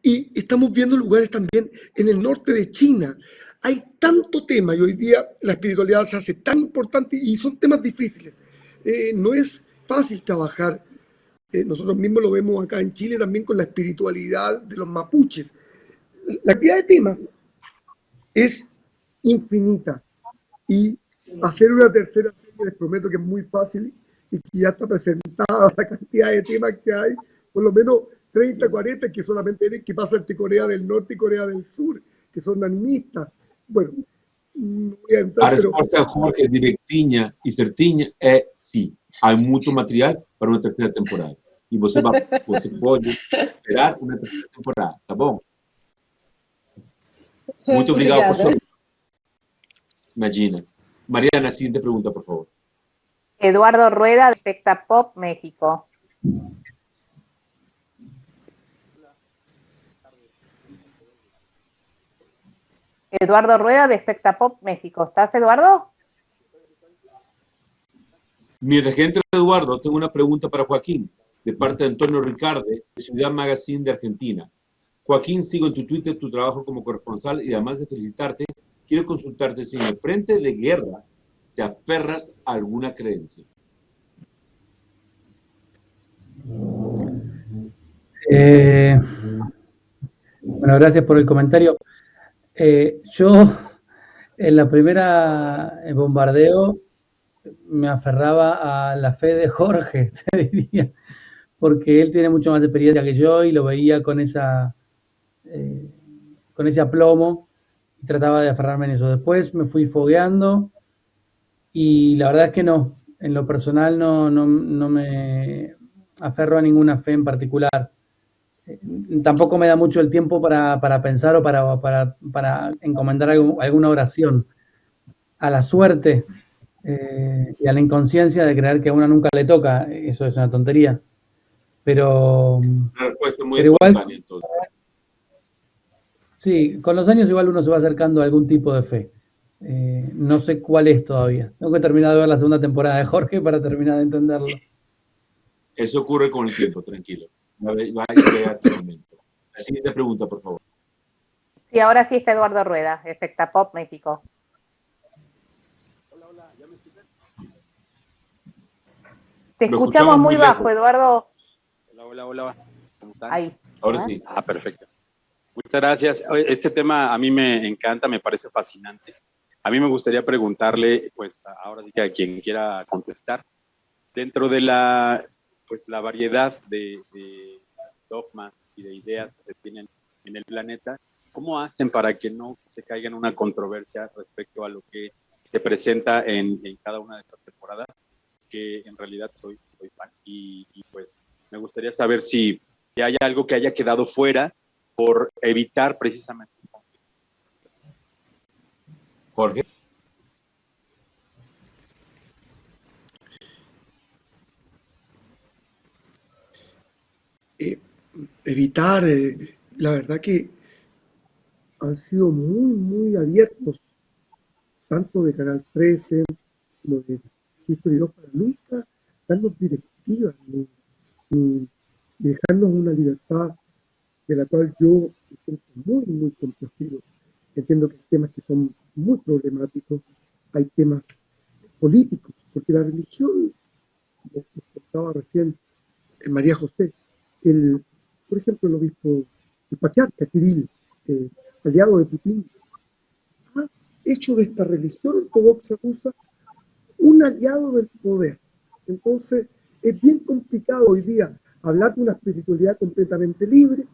Y estamos viendo lugares también en el norte de China. Hay tanto tema y hoy día la espiritualidad se hace tan importante y son temas difíciles. No es fácil trabajar. Nosotros mismos lo vemos acá en Chile también con la espiritualidad de los mapuches. La cantidad de temas es infinita y hacer una tercera serie les prometo que es muy fácil y que ya está presentada la cantidad de temas que hay, por lo menos 30, 40 que solamente ven que pasa entre Corea del Norte y Corea del Sur, que son animistas. Bueno, no voy a entrar, La resposta, Jorge, direitinha e certinha é sim. Há muito material para uma terceira temporada. E você pode esperar uma terceira temporada, tá bom? Muito obrigado por sua... Imagina. Mariana, siguiente pregunta, por favor. Eduardo Rueda, de Espectapop, México. Eduardo Rueda, de Espectapop, México. ¿Estás, Eduardo? Mientras que entra Eduardo, tengo una pregunta para Joaquín, de parte de Antonio Ricarde, de Ciudad Magazine de Argentina. Joaquín, sigo en tu Twitter tu trabajo como corresponsal y además de felicitarte, quiero consultarte si en el frente de guerra te aferras a alguna creencia. Bueno, gracias por el comentario. Yo en la primera bombardeo me aferraba a la fe de Jorge, te diría, porque él tiene mucho más experiencia que yo y lo veía con ese aplomo y trataba de aferrarme en eso. Después me fui fogueando y la verdad es que no, en lo personal no me aferro a ninguna fe en particular. Tampoco me da mucho el tiempo para pensar o para encomendar alguna oración. A la suerte y a la inconsciencia de creer que a una nunca le toca, eso es una tontería. Pero, Una respuesta muy igual, espontánea, entonces. Sí, con los años igual uno se va acercando a algún tipo de fe. No sé cuál es todavía. Tengo que terminar de ver la segunda temporada de Jorge para terminar de entenderlo. Eso ocurre con el tiempo, tranquilo. Va a llegar tu momento. La siguiente pregunta, por favor. Sí, ahora sí está Eduardo Rueda, Efectapop México. Te escuchamos muy bajo, Eduardo. Hola. ¿Cómo están? Ahí. Ahora sí. Perfecto. Muchas gracias. Este tema a mí me encanta, me parece fascinante. A mí me gustaría preguntarle, pues ahora sí que a quien quiera contestar, dentro de la variedad de dogmas y de ideas que se tienen en el planeta, ¿cómo hacen para que no se caiga en una controversia respecto a lo que se presenta en cada una de estas temporadas? Que en realidad soy fan y pues me gustaría saber si hay algo que haya quedado fuera por evitar precisamente. Jorge. Evitar, la verdad que han sido muy abiertos, tanto de Canal 13 como de History 2, para nunca darnos directivas ni dejarnos una libertad de la cual yo me siento muy complacido. Entiendo que hay temas que son muy problemáticos, hay temas políticos, porque la religión, como contaba recién María José, por ejemplo, el obispo, el patriarca Kirill, aliado de Putin, ha hecho de esta religión ortodoxa rusa un aliado del poder. Entonces, es bien complicado hoy día hablar de una espiritualidad completamente libre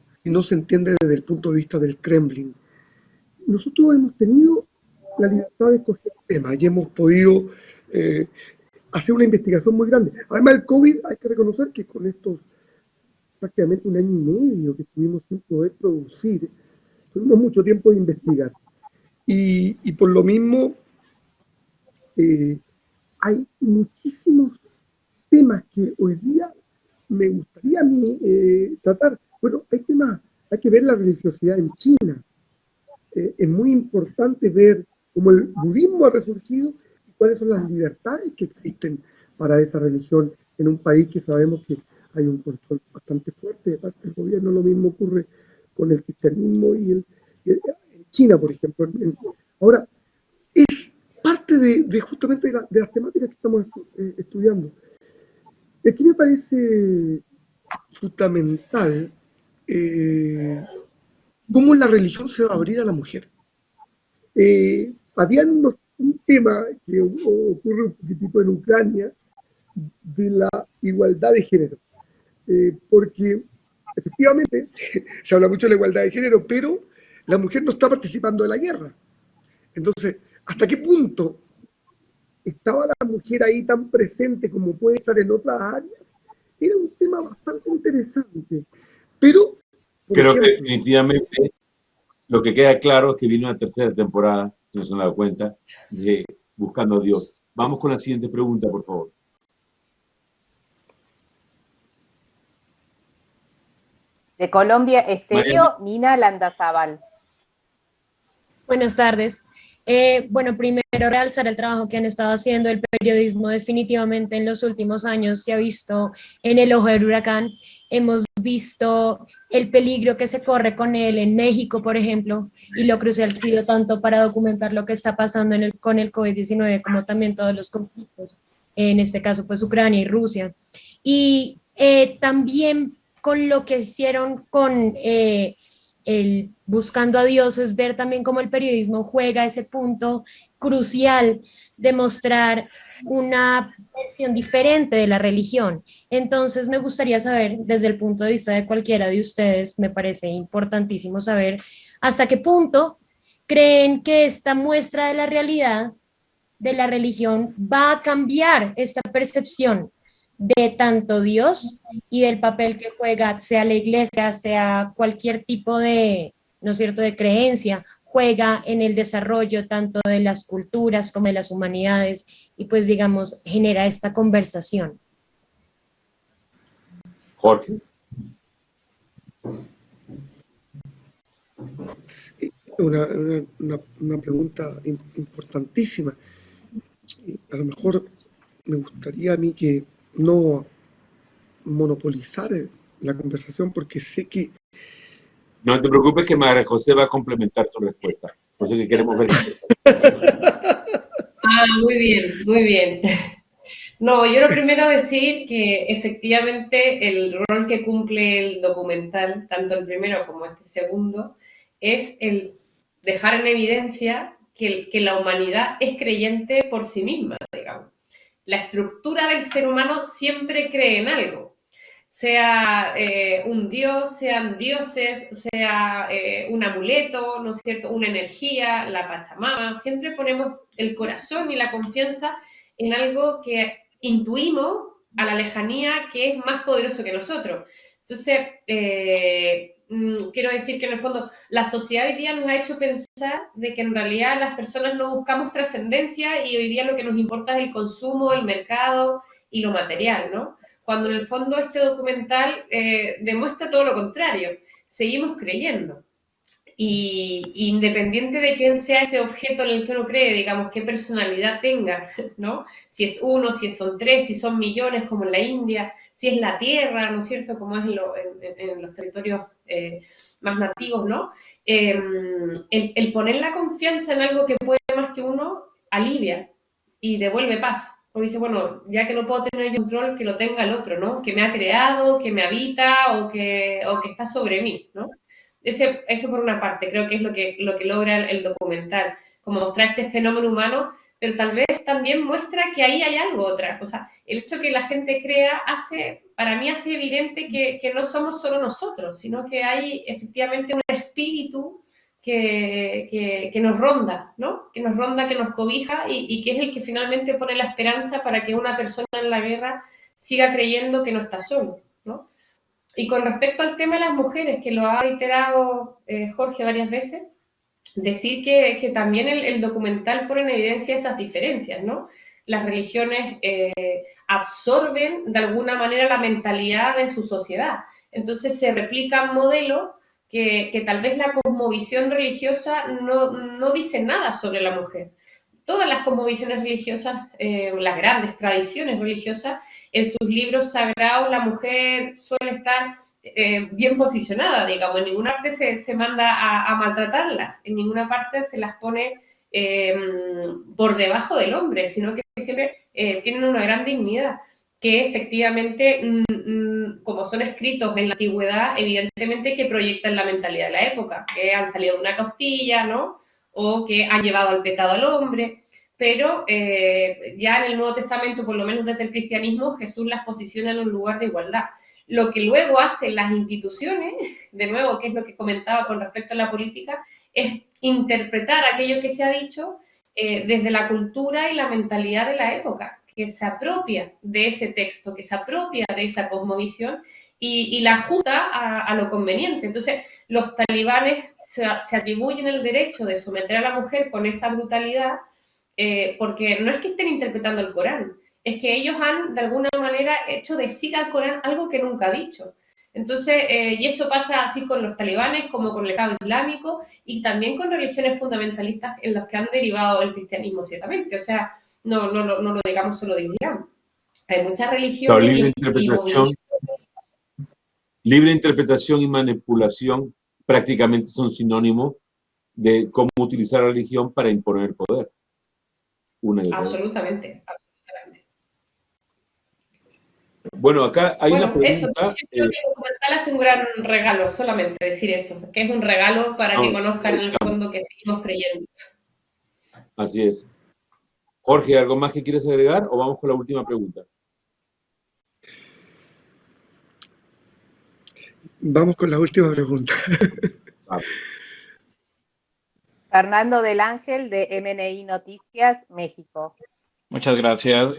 si no se entiende desde el punto de vista del Kremlin. Nosotros hemos tenido la libertad de escoger temas y hemos podido hacer una investigación muy grande. Además, el COVID, hay que reconocer que con estos prácticamente 1 año y medio que estuvimos sin poder producir, tuvimos mucho tiempo de investigar. Y por lo mismo, hay muchísimos temas que hoy día me gustaría a mí tratar. Bueno, hay que ver la religiosidad en China. Es muy importante ver cómo el budismo ha resurgido y cuáles son las libertades que existen para esa religión en un país que sabemos que hay un control bastante fuerte de parte del gobierno. Lo mismo ocurre con el cristianismo y en China, por ejemplo. Ahora, es parte de justamente de las temáticas que estamos estudiando. Aquí me parece fundamental cómo la religión se va a abrir a la mujer. Había un tema que ocurre un poquitito en Ucrania de la igualdad de género, porque efectivamente se habla mucho de la igualdad de género, pero la mujer no está participando de la guerra. Entonces, ¿hasta qué punto estaba la mujer ahí tan presente como puede estar en otras áreas? Era un tema bastante interesante, pero creo que definitivamente lo que queda claro es que viene una tercera temporada, si no se han dado cuenta, de Buscando a Dios. Vamos con la siguiente pregunta, por favor. De Colombia Estéreo, Nina Landazábal. Buenas tardes. Bueno, primero realzar el trabajo que han estado haciendo. El periodismo definitivamente en los últimos años se ha visto en el ojo del huracán. hemos visto el peligro que se corre con él en México, por ejemplo, y lo crucial ha sido tanto para documentar lo que está pasando con el COVID-19 como también todos los conflictos, en este caso pues Ucrania y Rusia. Y también con lo que hicieron con el Buscando a Dios, es ver también cómo el periodismo juega ese punto crucial de mostrar una versión diferente de la religión. Entonces me gustaría saber, desde el punto de vista de cualquiera de ustedes, me parece importantísimo saber hasta qué punto creen que esta muestra de la realidad de la religión va a cambiar esta percepción de tanto Dios y del papel que juega, sea la iglesia, sea cualquier tipo de, ¿no es cierto?, de creencia, juega en el desarrollo tanto de las culturas como de las humanidades y pues digamos genera esta conversación. Jorge. Una pregunta importantísima. A lo mejor me gustaría a mí que no monopolizar la conversación porque sé que... No te preocupes que María José va a complementar tu respuesta. Por eso que queremos ver. Muy bien, muy bien. No, yo lo primero decir que efectivamente el rol que cumple el documental, tanto el primero como este segundo, es el dejar en evidencia que la humanidad es creyente por sí misma, digamos. La estructura del ser humano siempre cree en algo, sea un dios, sean dioses, sea un amuleto, ¿no es cierto?, una energía, la Pachamama. Siempre ponemos el corazón y la confianza en algo que intuimos a la lejanía que es más poderoso que nosotros. Entonces, quiero decir que en el fondo la sociedad hoy día nos ha hecho pensar de que en realidad las personas no buscamos trascendencia y hoy día lo que nos importa es el consumo, el mercado y lo material, ¿no? Cuando en el fondo este documental demuestra todo lo contrario. Seguimos creyendo. Y independiente de quién sea ese objeto en el que uno cree, digamos, qué personalidad tenga, ¿no? Si es uno, si son tres, si son millones, como en la India, si es la tierra, ¿no es cierto?, como es en los territorios más nativos, ¿no? El poner la confianza en algo que puede más que uno, alivia y devuelve paz. Porque dice, bueno, ya que no puedo tener el control, que lo tenga el otro, ¿no? Que me ha creado, que me habita o que está sobre mí, ¿no? Eso por una parte, creo que es lo que logra el documental, como mostrar este fenómeno humano, pero tal vez también muestra que ahí hay algo otra. O sea, el hecho que la gente crea para mí hace evidente que no somos solo nosotros, sino que hay efectivamente un espíritu que nos ronda, ¿no? Que nos ronda, que nos cobija y que es el que finalmente pone la esperanza para que una persona en la guerra siga creyendo que no está solo, ¿no? Y con respecto al tema de las mujeres, que lo ha reiterado Jorge varias veces, decir que también el documental pone en evidencia esas diferencias, ¿no? Las religiones absorben de alguna manera la mentalidad de su sociedad. Entonces se replican modelos que tal vez la cosmovisión religiosa no dice nada sobre la mujer. Todas las cosmovisiones religiosas, las grandes tradiciones religiosas, en sus libros sagrados la mujer suele estar bien posicionada, digamos. En ninguna parte se manda a maltratarlas, en ninguna parte se las pone por debajo del hombre, sino que siempre tienen una gran dignidad, que efectivamente, como son escritos en la antigüedad, evidentemente que proyectan la mentalidad de la época, que han salido de una costilla, ¿no?, o que han llevado al pecado al hombre, pero ya en el Nuevo Testamento, por lo menos desde el cristianismo, Jesús las posiciona en un lugar de igualdad. Lo que luego hacen las instituciones, de nuevo, que es lo que comentaba con respecto a la política, es interpretar aquello que se ha dicho desde la cultura y la mentalidad de la época, que se apropia de ese texto, que se apropia de esa cosmovisión y la ajusta a lo conveniente. Entonces, los talibanes se atribuyen el derecho de someter a la mujer con esa brutalidad porque no es que estén interpretando el Corán, es que ellos han, de alguna manera, hecho decir al Corán algo que nunca ha dicho. Entonces, y eso pasa así con los talibanes, como con el Estado Islámico, y también con religiones fundamentalistas en las que han derivado el cristianismo, ciertamente. O sea, no lo digamos solo de Islam. Hay muchas religiones y movimientos. Libre interpretación y manipulación prácticamente son sinónimo de cómo utilizar la religión para imponer poder. Absolutamente. Bueno, acá hay una pregunta. Eso, yo creo que el documental hace un gran regalo, solamente decir eso, que es un regalo para que conozcan en el fondo que seguimos creyendo. Así es. Jorge, ¿algo más que quieres agregar o vamos con la última pregunta? Vamos con la última pregunta. Fernando del Ángel, de MNI Noticias, México. Muchas gracias,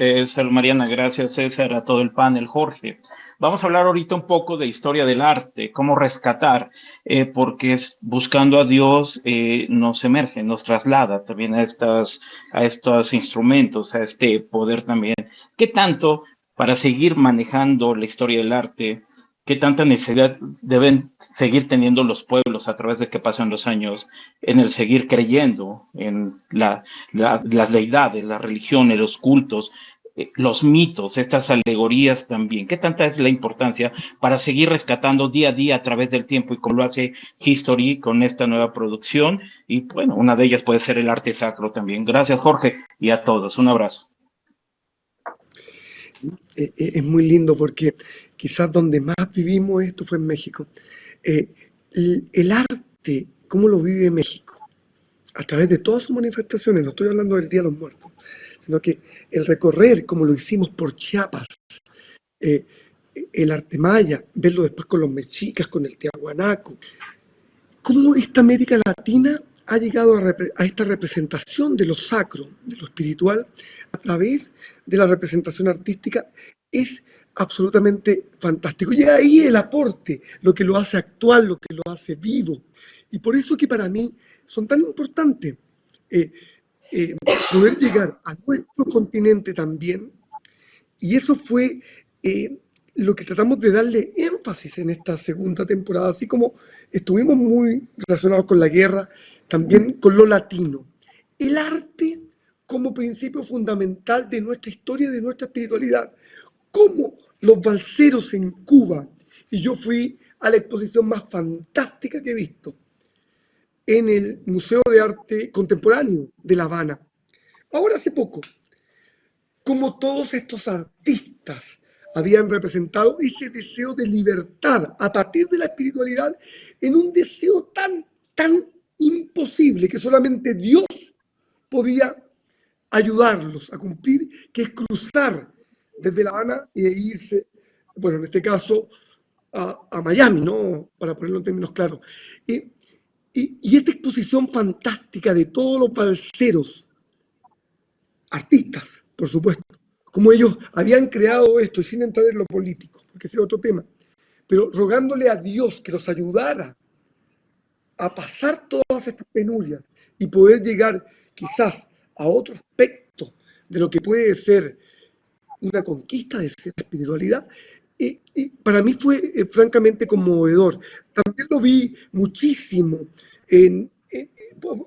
Mariana. Gracias, César, a todo el panel. Jorge, vamos a hablar ahorita un poco de historia del arte, cómo rescatar, porque buscando a Dios nos emerge, nos traslada también a estos instrumentos, a este poder también. ¿Qué tanto, para seguir manejando la historia del arte, qué tanta necesidad deben seguir teniendo los pueblos a través de que pasan los años en el seguir creyendo en las deidades, las religiones, los cultos, los mitos, estas alegorías también? ¿Qué tanta es la importancia para seguir rescatando día a día a través del tiempo, y como lo hace History con esta nueva producción? Y bueno, una de ellas puede ser el arte sacro también. Gracias, Jorge, y a todos. Un abrazo. Es muy lindo porque quizás donde más vivimos esto fue en México. El arte, ¿cómo lo vive México? A través de todas sus manifestaciones, no estoy hablando del Día de los Muertos, sino que el recorrer, como lo hicimos por Chiapas, el arte maya, verlo después con los mexicas, con el tiahuanaco, cómo esta América Latina ha llegado a esta representación de lo sacro, de lo espiritual, a través de la representación artística, es absolutamente fantástico. Y ahí el aporte, lo que lo hace actual, lo que lo hace vivo. Y por eso que para mí son tan importantes poder llegar a nuestro continente también. Y eso fue lo que tratamos de darle énfasis en esta segunda temporada, así como estuvimos muy relacionados con la guerra, también con lo latino. El arte como principio fundamental de nuestra historia y de nuestra espiritualidad. Como los balseros en Cuba, y yo fui a la exposición más fantástica que he visto en el Museo de Arte Contemporáneo de La Habana, ahora hace poco, como todos estos artistas habían representado ese deseo de libertad a partir de la espiritualidad en un deseo tan imposible que solamente Dios podía ayudarlos a cumplir, que es cruzar desde La Habana e irse, bueno, en este caso, a Miami, ¿no? Para ponerlo en términos claros. Y esta exposición fantástica de todos los balseros, artistas, por supuesto, como ellos habían creado esto, y sin entrar en lo político, porque ese es otro tema, pero rogándole a Dios que los ayudara a pasar todas estas penurias y poder llegar quizás a otro aspecto de lo que puede ser una conquista de esa espiritualidad, y para mí fue francamente conmovedor. También lo vi muchísimo,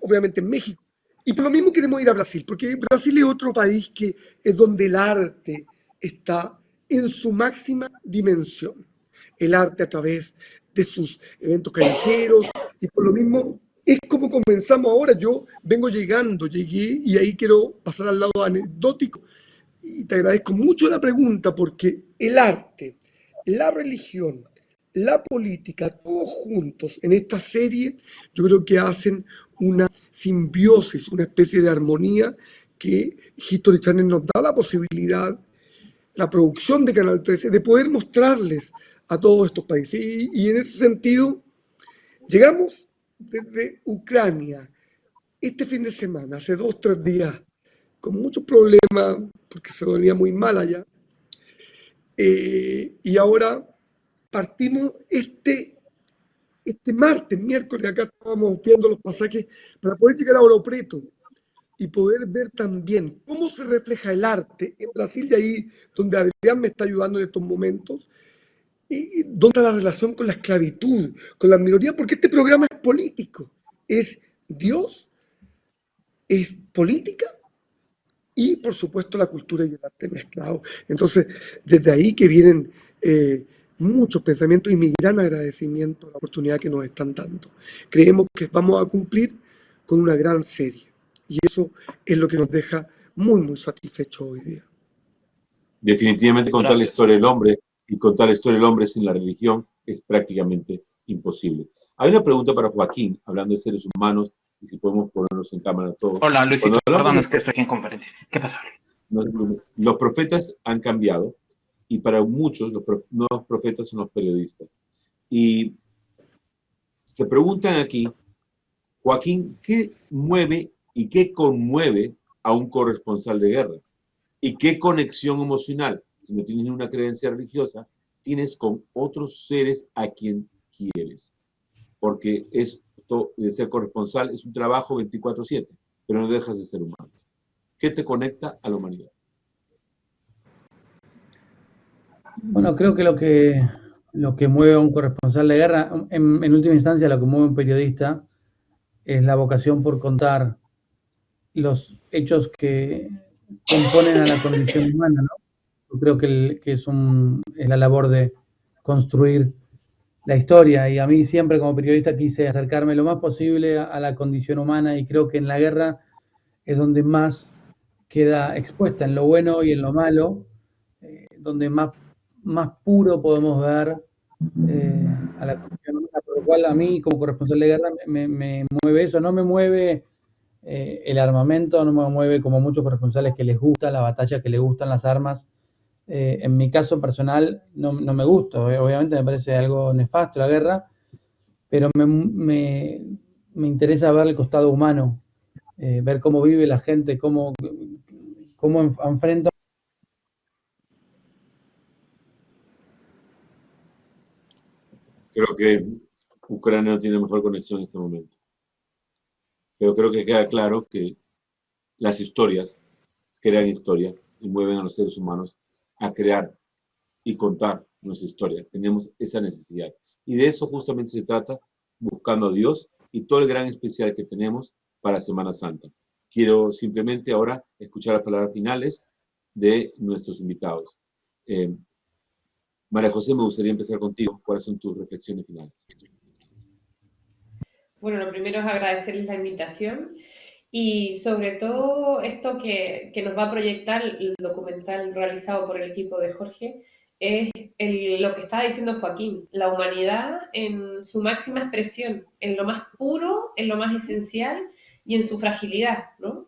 obviamente en México, y por lo mismo queremos ir a Brasil, porque Brasil es otro país que es donde el arte está en su máxima dimensión. El arte a través de sus eventos callejeros, y por lo mismo es como comenzamos ahora. Yo llegué, y ahí quiero pasar al lado anecdótico, y te agradezco mucho la pregunta, porque el arte, la religión, la política, todos juntos en esta serie, yo creo que hacen una simbiosis, una especie de armonía que History Channel nos da la posibilidad, la producción de Canal 13, de poder mostrarles a todos estos países. Y en ese sentido, llegamos desde Ucrania este fin de semana, hace 2 o 3 días, con muchos problemas, porque se dormía muy mal allá. Y ahora partimos este miércoles, acá estábamos viendo los pasajes para poder llegar a Ouro Preto y poder ver también cómo se refleja el arte en Brasil, y ahí donde Adrián me está ayudando en estos momentos, y dónde está la relación con la esclavitud, con la minoría, porque este programa es político, es Dios, es política y por supuesto la cultura y el arte mezclados. Entonces, desde ahí que vienen muchos pensamientos y mi gran agradecimiento a la oportunidad que nos están dando. Creemos que vamos a cumplir con una gran serie y eso es lo que nos deja muy, muy satisfechos hoy día. Definitivamente contar la historia del hombre y contar la historia del hombre sin la religión es prácticamente imposible. Hay una pregunta para Joaquín, hablando de seres humanos, y si podemos ponernos en cámara todos. Hola, Luisito, Cuando hablamos perdón, de- es que estoy aquí en conferencia. ¿Qué pasa? Los profetas han cambiado y para muchos los nuevos profetas son los periodistas. Y se preguntan aquí, Joaquín, ¿qué mueve y qué conmueve a un corresponsal de guerra? ¿Y qué conexión emocional, si no tienes una creencia religiosa, tienes con otros seres a quien quieres? Porque esto de ser corresponsal es un trabajo 24/7, pero no dejas de ser humano. ¿Qué te conecta a la humanidad? Bueno, creo que lo que mueve a un corresponsal de guerra, en última instancia lo que mueve a un periodista, es la vocación por contar los hechos que componen a la condición humana, ¿no? Yo creo que es la labor de construir la historia, y a mí siempre como periodista quise acercarme lo más posible a la condición humana, y creo que en la guerra es donde más queda expuesta, en lo bueno y en lo malo, donde más puro podemos ver a la condición humana, por lo cual a mí como corresponsal de guerra me mueve eso, no me mueve el armamento, no me mueve como muchos corresponsales que les gusta la batalla, que les gustan las armas. En mi caso personal no me gusta, obviamente me parece algo nefasto la guerra, pero me interesa ver el costado humano, ver cómo vive la gente, cómo enfrenta. Creo que Ucrania no tiene mejor conexión en este momento. Pero creo que queda claro que las historias crean historia y mueven a los seres humanos a crear y contar nuestra historia. Tenemos esa necesidad. Y de eso justamente se trata, buscando a Dios y todo el gran especial que tenemos para Semana Santa. Quiero simplemente ahora escuchar las palabras finales de nuestros invitados. María José, me gustaría empezar contigo. ¿Cuáles son tus reflexiones finales? Bueno, lo primero es agradecerles la invitación y sobre todo esto que nos va a proyectar el documental realizado por el equipo de Jorge, es lo que estaba diciendo Joaquín, la humanidad en su máxima expresión, en lo más puro, en lo más esencial y en su fragilidad, ¿no?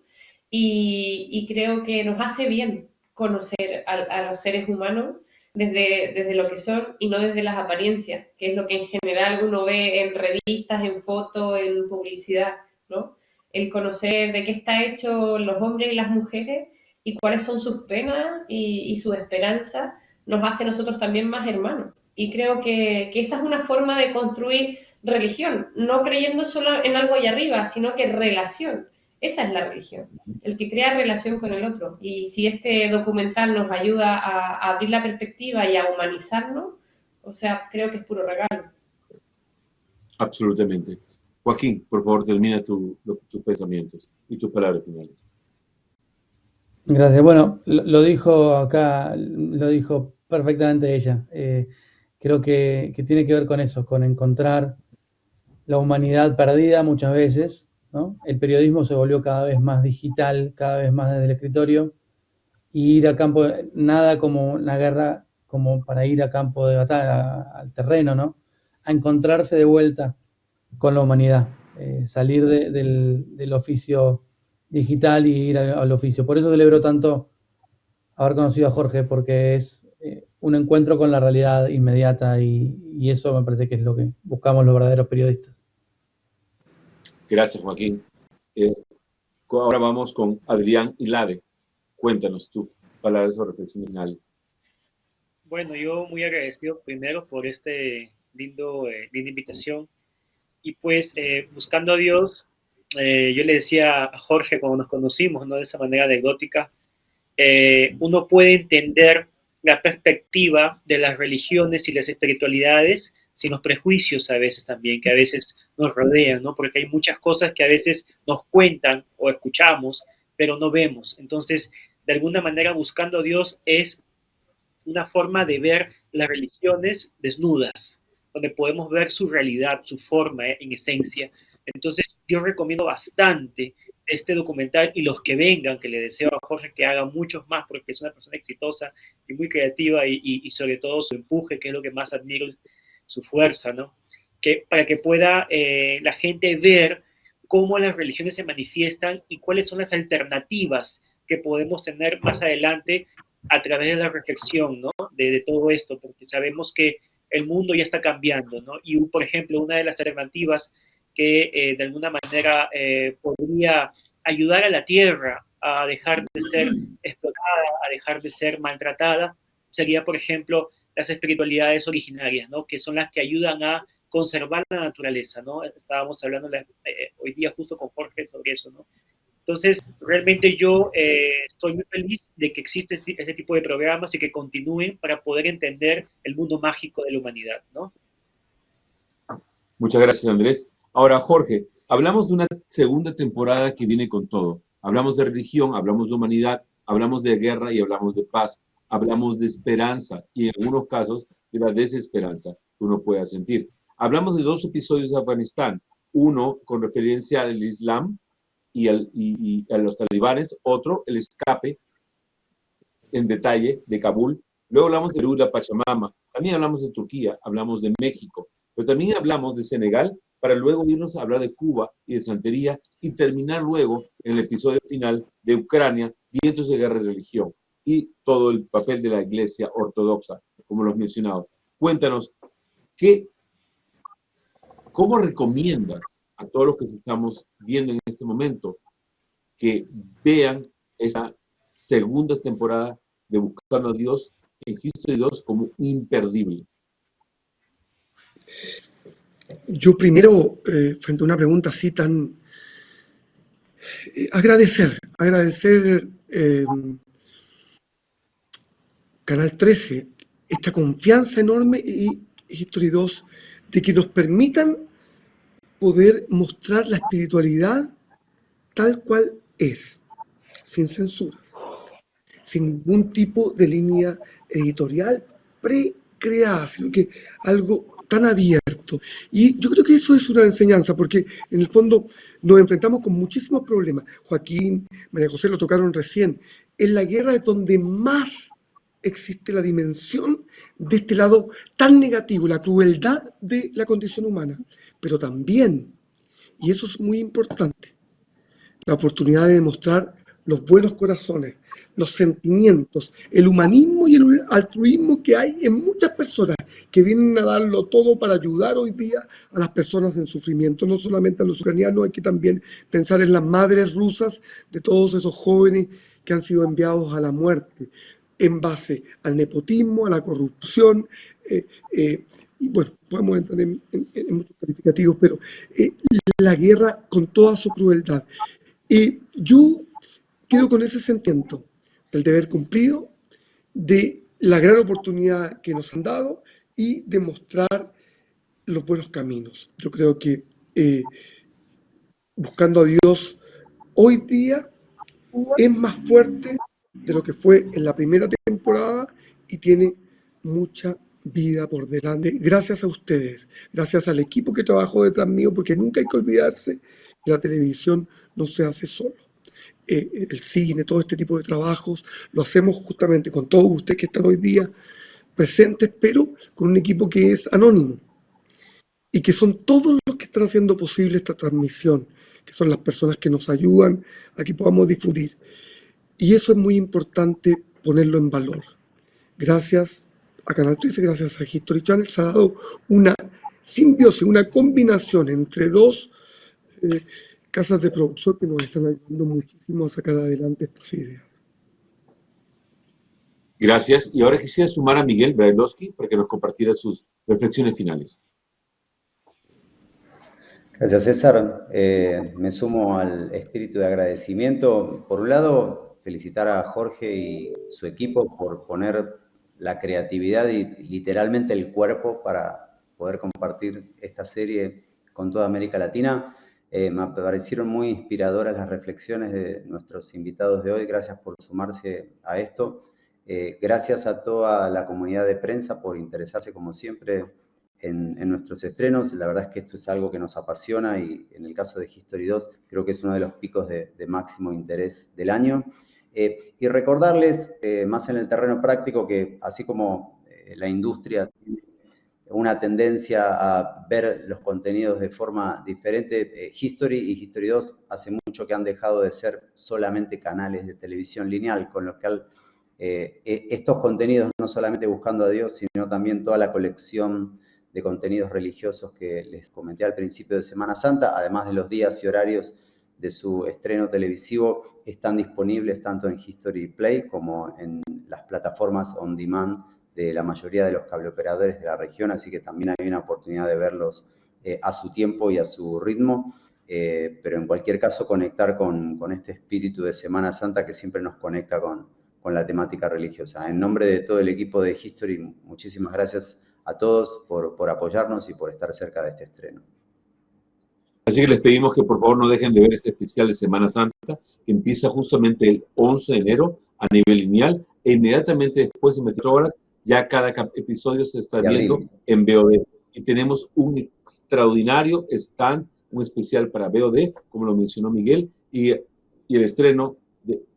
Y creo que nos hace bien conocer a los seres humanos desde lo que son y no desde las apariencias, que es lo que en general uno ve en revistas, en fotos, en publicidad, ¿no? El conocer de qué está hecho los hombres y las mujeres y cuáles son sus penas y sus esperanzas nos hace a nosotros también más hermanos. Y creo que esa es una forma de construir religión, no creyendo solo en algo allá arriba, sino que relación. Esa es la religión, el que crea relación con el otro. Y si este documental nos ayuda a abrir la perspectiva y a humanizarnos, o sea, creo que es puro regalo. Absolutamente. Joaquín, por favor, termina tus pensamientos y tus palabras finales. Gracias. Bueno, lo dijo acá, lo dijo perfectamente ella. Creo que tiene que ver con eso, con encontrar la humanidad perdida muchas veces, ¿no? El periodismo se volvió cada vez más digital, cada vez más desde el escritorio, y ir a campo, nada como una guerra como para ir a campo de batalla, al terreno, ¿no? A encontrarse de vuelta con la humanidad, salir del oficio digital y ir al oficio. Por eso celebro tanto haber conocido a Jorge, porque es un encuentro con la realidad inmediata y eso me parece que es lo que buscamos los verdaderos periodistas. Gracias, Joaquín. Ahora vamos con Adrián Hilade. Cuéntanos tus palabras o reflexiones finales. Bueno, yo muy agradecido primero por este linda invitación. Y pues buscando a Dios, yo le decía a Jorge cuando nos conocimos, ¿no? De esa manera anecdótica, uno puede entender la perspectiva de las religiones y las espiritualidades sin los prejuicios a veces también, que a veces nos rodean, ¿no? Porque hay muchas cosas que a veces nos cuentan o escuchamos, pero no vemos. Entonces, de alguna manera, buscando a Dios es una forma de ver las religiones desnudas, donde podemos ver su realidad, su forma en esencia. Entonces, yo recomiendo bastante este documental y los que vengan, que le deseo a Jorge que haga muchos más, porque es una persona exitosa y muy creativa y sobre todo su empuje, que es lo que más admiro, su fuerza, ¿no? Que, para que pueda la gente ver cómo las religiones se manifiestan y cuáles son las alternativas que podemos tener más adelante a través de la reflexión, ¿no? De todo esto, porque sabemos que el mundo ya está cambiando, ¿no? Y, por ejemplo, una de las alternativas que de alguna manera podría ayudar a la tierra a dejar de ser explotada, a dejar de ser maltratada, sería, por ejemplo, las espiritualidades originarias, ¿no? Que son las que ayudan a conservar la naturaleza, ¿no? Estábamos hablando hoy día justo con Jorge sobre eso, ¿no? Entonces, realmente yo estoy muy feliz de que existe ese tipo de programas y que continúen para poder entender el mundo mágico de la humanidad, ¿no? Muchas gracias, Andrés. Ahora, Jorge, hablamos de una segunda temporada que viene con todo. Hablamos de religión, hablamos de humanidad, hablamos de guerra y hablamos de paz. Hablamos de esperanza y en algunos casos de la desesperanza que uno pueda sentir. Hablamos de 2 episodios de Afganistán, uno con referencia al Islam y a los talibanes, otro, el escape en detalle de Kabul. Luego hablamos de Perú y la Pachamama, también hablamos de Turquía, hablamos de México, pero también hablamos de Senegal, para luego irnos a hablar de Cuba y de Santería y terminar luego en el episodio final de Ucrania, vientos de guerra y religión, y todo el papel de la Iglesia ortodoxa, como lo has mencionado. Cuéntanos, ¿cómo recomiendas a todos los que estamos viendo en este momento que vean esta segunda temporada de Buscando a Dios en History 2 como imperdible? Yo primero, frente a una pregunta así tan... agradecer Canal 13, esta confianza enorme y History 2 de que nos permitan poder mostrar la espiritualidad tal cual es, sin censuras, sin ningún tipo de línea editorial pre-creada, sino que algo tan abierto. Y yo creo que eso es una enseñanza, porque en el fondo nos enfrentamos con muchísimos problemas. Joaquín, María José lo tocaron recién. En la guerra es donde más existe la dimensión de este lado tan negativo, la crueldad de la condición humana, pero también, y eso es muy importante, la oportunidad de demostrar los buenos corazones, los sentimientos, el humanismo y el altruismo que hay en muchas personas que vienen a darlo todo para ayudar hoy día a las personas en sufrimiento, no solamente a los ucranianos, hay que también pensar en las madres rusas de todos esos jóvenes que han sido enviados a la muerte en base al nepotismo, a la corrupción, y bueno, podemos entrar en muchos calificativos, pero la guerra con toda su crueldad. Yo quedo con ese sentimiento del deber cumplido, de la gran oportunidad que nos han dado y de mostrar los buenos caminos. Yo creo que Buscando a Dios hoy día es más fuerte de lo que fue en la primera temporada y tiene mucha vida por delante. Gracias a ustedes, gracias al equipo que trabajó detrás mío, porque nunca hay que olvidarse que la televisión no se hace solo. El cine, todo este tipo de trabajos, lo hacemos justamente con todos ustedes que están hoy día presentes, pero con un equipo que es anónimo y que son todos los que están haciendo posible esta transmisión, que son las personas que nos ayudan a que podamos difundir. Y eso es muy importante ponerlo en valor. Gracias a Canal 13, gracias a History Channel, se ha dado una simbiosis, una combinación entre dos casas de producción que nos están ayudando muchísimo a sacar adelante estas ideas. Gracias. Y ahora quisiera sumar a Miguel Brailovsky para que nos compartiera sus reflexiones finales. Gracias, César. Me sumo al espíritu de agradecimiento. Por un lado, felicitar a Jorge y su equipo por poner la creatividad y literalmente el cuerpo para poder compartir esta serie con toda América Latina. Me parecieron muy inspiradoras las reflexiones de nuestros invitados de hoy. Gracias por sumarse a esto. Gracias a toda la comunidad de prensa por interesarse, como siempre, en nuestros estrenos. La verdad es que esto es algo que nos apasiona y en el caso de History 2 creo que es uno de los picos de máximo interés del año. Y recordarles, más en el terreno práctico, que así como la industria tiene una tendencia a ver los contenidos de forma diferente, History y History 2 hace mucho que han dejado de ser solamente canales de televisión lineal, con lo cual estos contenidos, no solamente Buscando a Dios, sino también toda la colección de contenidos religiosos que les comenté al principio de Semana Santa, además de los días y horarios de su estreno televisivo, están disponibles tanto en History Play como en las plataformas on demand de la mayoría de los cableoperadores de la región, así que también hay una oportunidad de verlos a su tiempo y a su ritmo, pero en cualquier caso conectar con este espíritu de Semana Santa que siempre nos conecta con la temática religiosa. En nombre de todo el equipo de History, muchísimas gracias a todos por apoyarnos y por estar cerca de este estreno. Así que les pedimos que por favor no dejen de ver este especial de Semana Santa, que empieza justamente el 11 de enero a nivel lineal, e inmediatamente después de 24 horas, ya cada episodio se está viendo en VOD. Y tenemos un extraordinario stand, un especial para VOD, como lo mencionó Miguel, y el estreno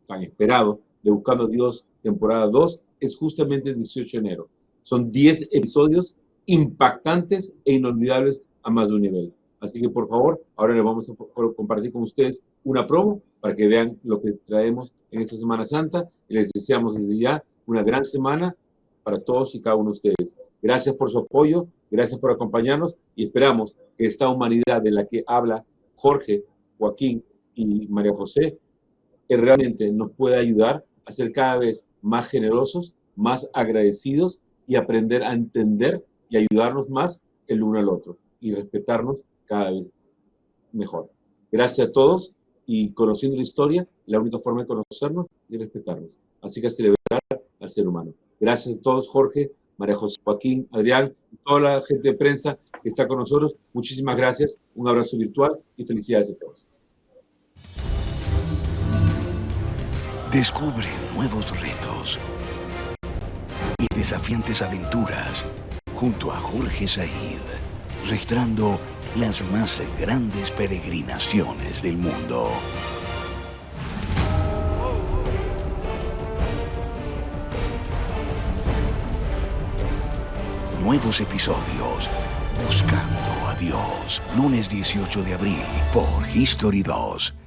tan esperado de Buscando a Dios, temporada 2, es justamente el 18 de enero. Son 10 episodios impactantes e inolvidables a más de un nivel. Así que, por favor, ahora les vamos a compartir con ustedes una promo para que vean lo que traemos en esta Semana Santa. Y les deseamos desde ya una gran semana para todos y cada uno de ustedes. Gracias por su apoyo, gracias por acompañarnos y esperamos que esta humanidad de la que habla Jorge, Joaquín y María José realmente nos pueda ayudar a ser cada vez más generosos, más agradecidos y aprender a entender y ayudarnos más el uno al otro y respetarnos cada vez mejor. Gracias a todos y conociendo la historia, la única forma de conocernos y respetarnos. Así que a celebrar al ser humano. Gracias a todos, Jorge, María José, Joaquín, Adrián, y toda la gente de prensa que está con nosotros. Muchísimas gracias, un abrazo virtual y felicidades a todos. Descubre nuevos retos y desafiantes aventuras junto a Jorge Said, registrando las más grandes peregrinaciones del mundo. Nuevos episodios Buscando a Dios, lunes 18 de abril por History 2.